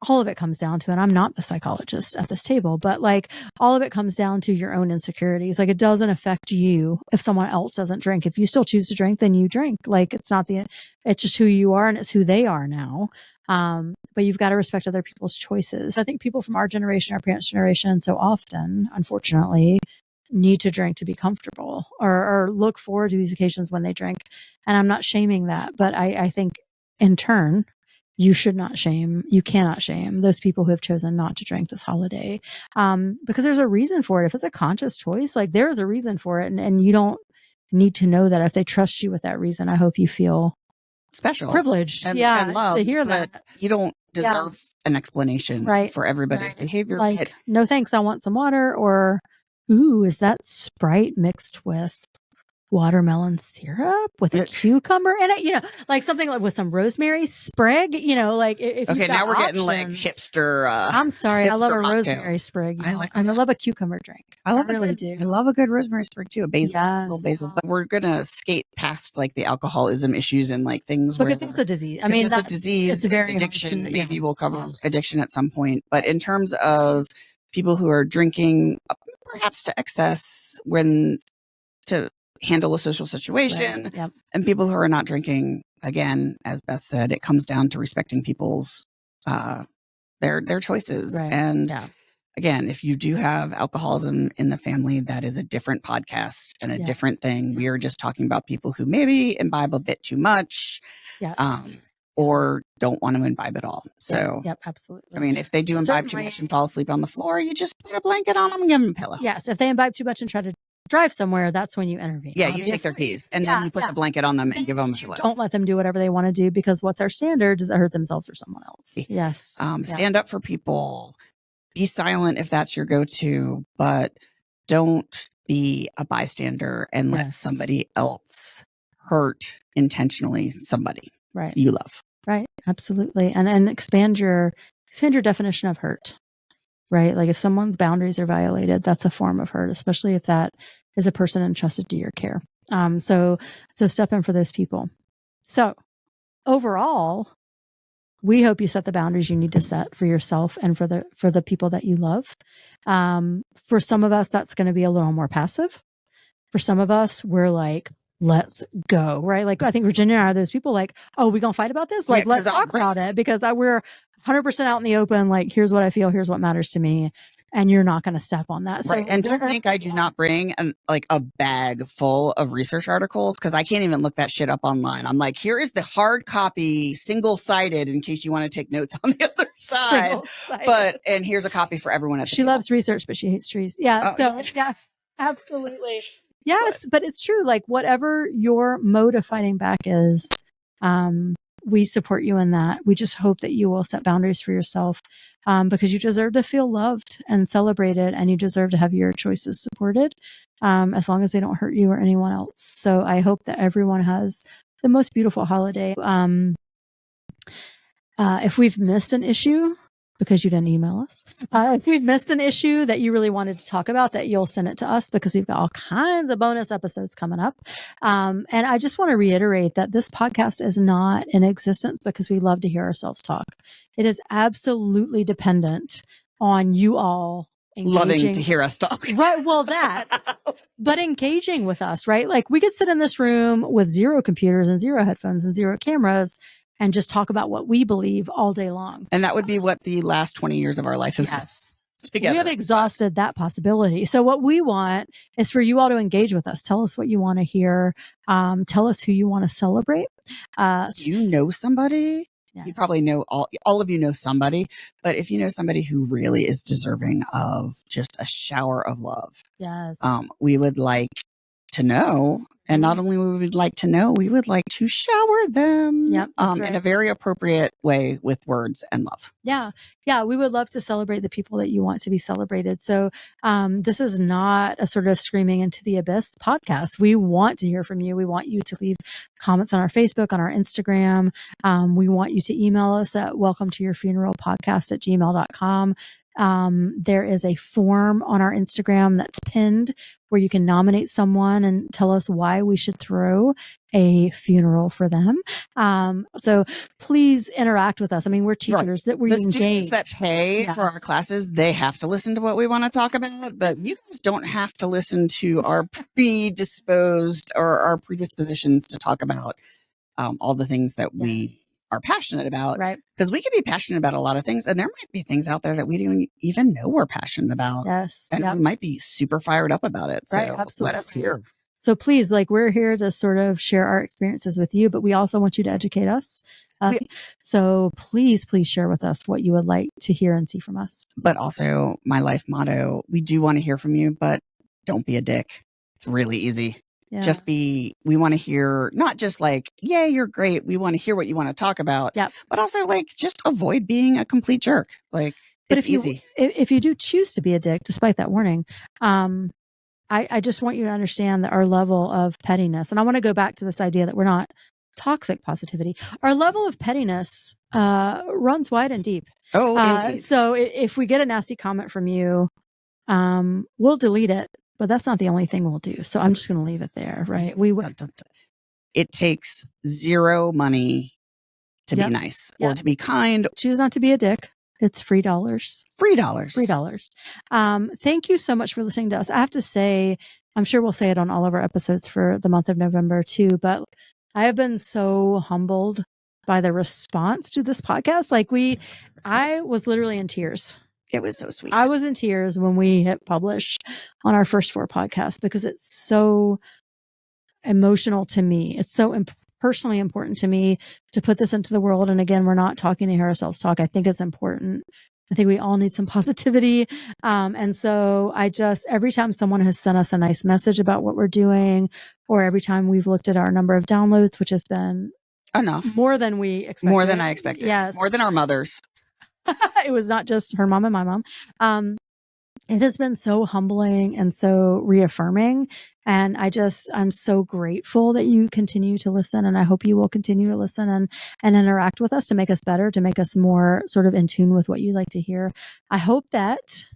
all of it comes down to, and I'm not the psychologist at this table, but like all of it comes down to your own insecurities. Like it doesn't affect you if someone else doesn't drink. If you still choose to drink, then you drink. Like it's just who you are and it's who they are now. But you've got to respect other people's choices. I think people from our generation, our parents' generation, so often, unfortunately, need to drink to be comfortable or look forward to these occasions when they drink. And I'm not shaming that, but I think in turn, you cannot shame those people who have chosen not to drink this holiday. Because there's a reason for it. If it's a conscious choice, like there is a reason for it. And you don't need to know that. If they trust you with that reason, I hope you feel special, privileged. and loved, to hear that. You don't deserve an explanation for everybody's behavior. Like, no thanks, I want some water, or, ooh, is that Sprite mixed with watermelon syrup with a cucumber in it, like something like with some rosemary sprig, like if okay, now we're options, getting like hipster. I'm sorry, I love a cocktail. Rosemary sprig. I love a cucumber drink. I really do. I love a good rosemary sprig too. A little basil. But we're gonna skate past like the alcoholism issues and like things because it's a disease. I mean, it's a disease. It's very addiction. Maybe we'll cover addiction at some point. But in terms of people who are drinking, perhaps to excess, to handle a social situation, and people who are not drinking, again, as Beth said, it comes down to respecting people's their choices. And again, if you do have alcoholism in the family, that is a different podcast and a different thing. We are just talking about people who maybe imbibe a bit too much, or don't want to imbibe at all. So, absolutely. I mean, if they do imbibe too much and fall asleep on the floor, you just put a blanket on them and give them a pillow. Yes, if they imbibe too much and try to drive somewhere, that's when you intervene. Yeah, you take their keys and then you put the blanket on them and give them a pillow. Don't let them do whatever they want to do, because what's our standard? Does it hurt themselves or someone else? Yes. Stand up for people. Be silent if that's your go-to, but don't be a bystander and let somebody else hurt intentionally somebody you love. Right. Absolutely. And expand your definition of hurt. Right? Like if someone's boundaries are violated, that's a form of hurt, especially if that is a person entrusted to your care. So step in for those people. So overall, we hope you set the boundaries you need to set for yourself and for the people that you love. For some of us, that's going to be a little more passive. For some of us, we're like, let's go, right? Like I think Virginia and I are those people like, oh, we gonna fight about this? Like, let's talk about it, because we're 100% out in the open. Like, here's what I feel. Here's what matters to me. And you're not going to step on that. Right. And don't think I do not bring a bag full of research articles, because I can't even look that shit up online. I'm like, here is the hard copy, single-sided, in case you want to take notes on the other side. And here's a copy for everyone at the table. Loves research, but she hates trees. Yeah. Yes, absolutely. Yes. But it's true. Like whatever your mode of fighting back is, we support you in that. We just hope that you will set boundaries for yourself, because you deserve to feel loved and celebrated, and you deserve to have your choices supported, as long as they don't hurt you or anyone else. So I hope that everyone has the most beautiful holiday. If we've missed an issue, because you didn't email us, if we've missed an issue that you really wanted to talk about, that you'll send it to us, because we've got all kinds of bonus episodes coming up. And I just want to reiterate that this podcast is not in existence because we love to hear ourselves talk. It is absolutely dependent on you all loving to hear us talk. Right. Well, but engaging with us, right? Like we could sit in this room with 0 computers and 0 headphones and 0 cameras and just talk about what we believe all day long. And that would be what the last 20 years of our life is. Together. We have exhausted that possibility. So what we want is for you all to engage with us. Tell us what you want to hear. Tell us who you want to celebrate. Do you know somebody? Yes. You probably know all of you know somebody, but if you know somebody who really is deserving of just a shower of love, we would like to know. And not only we would like to know, we would like to shower them in a very appropriate way with words and love. Yeah. Yeah. We would love to celebrate the people that you want to be celebrated. So this is not a sort of screaming into the abyss podcast. We want to hear from you. We want you to leave comments on our Facebook, on our Instagram. We want you to email us at welcometoyourfuneralpodcast@gmail.com. There is a form on our Instagram that's pinned where you can nominate someone and tell us why we should throw a funeral for them. So please interact with us. I mean, we're teachers that we the engage. students that pay for our classes, they have to listen to what we want to talk about, but you guys don't have to listen to our predisposed or our predispositions to talk about all the things that we are passionate about. Right. Because we can be passionate about a lot of things, and there might be things out there that we don't even know we're passionate about. Yes. And we might be super fired up about it. So Absolutely. let us hear. So please, we're here to sort of share our experiences with you, but we also want you to educate us. So please share with us what you would like to hear and see from us. But also my life motto, we do want to hear from you, but don't be a dick. It's really easy. Yeah. We want to hear not just yay, you're great. We want to hear what you want to talk about, but also just avoid being a complete jerk. But it's easy. If you do choose to be a dick, despite that warning, I just want you to understand that our level of pettiness, and I want to go back to this idea that we're not toxic positivity. Our level of pettiness runs wide and deep. Oh, indeed. So if we get a nasty comment from you, we'll delete it, but that's not the only thing we'll do. So I'm just going to leave it there, right? It takes zero money to be nice or to be kind. Choose not to be a dick. It's $3. $3. Thank you so much for listening to us. I have to say, I'm sure we'll say it on all of our episodes for the month of November too, but I have been so humbled by the response to this podcast. I was literally in tears. It was so sweet. I was in tears when we hit publish on our first 4 podcasts because it's so emotional to me. It's so personally important to me to put this into the world. And again, we're not talking to hear ourselves talk. I think it's important. I think we all need some positivity. And so every time someone has sent us a nice message about what we're doing, or every time we've looked at our number of downloads, which has been enough, more than we expected. More than I expected. Yes. More than our mothers. It was not just her mom and my mom. It has been so humbling and so reaffirming. And I'm so grateful that you continue to listen. And I hope you will continue to listen and interact with us to make us better, to make us more sort of in tune with what you like to hear. I hope that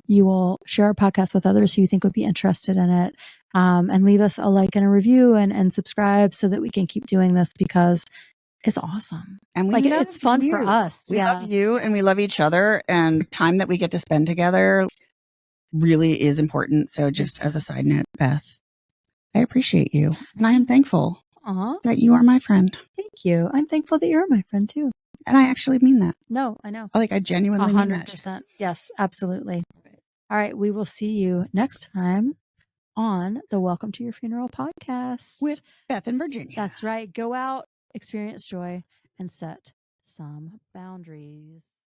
you will share our podcast with others who you think would be interested in it. And leave us a like and a review and subscribe so that we can keep doing this because it's awesome. And it's fun for us. We love you and we love each other, and time that we get to spend together really is important. So just as a side note, Beth, I appreciate you and I am thankful that you are my friend. Thank you. I'm thankful that you're my friend too. And I actually mean that. No, I know. I genuinely mean that. 100%. Yes, absolutely. All right. We will see you next time on the Welcome to Your Funeral podcast with Beth and Virginia. That's right. Go out, experience joy, and set some boundaries.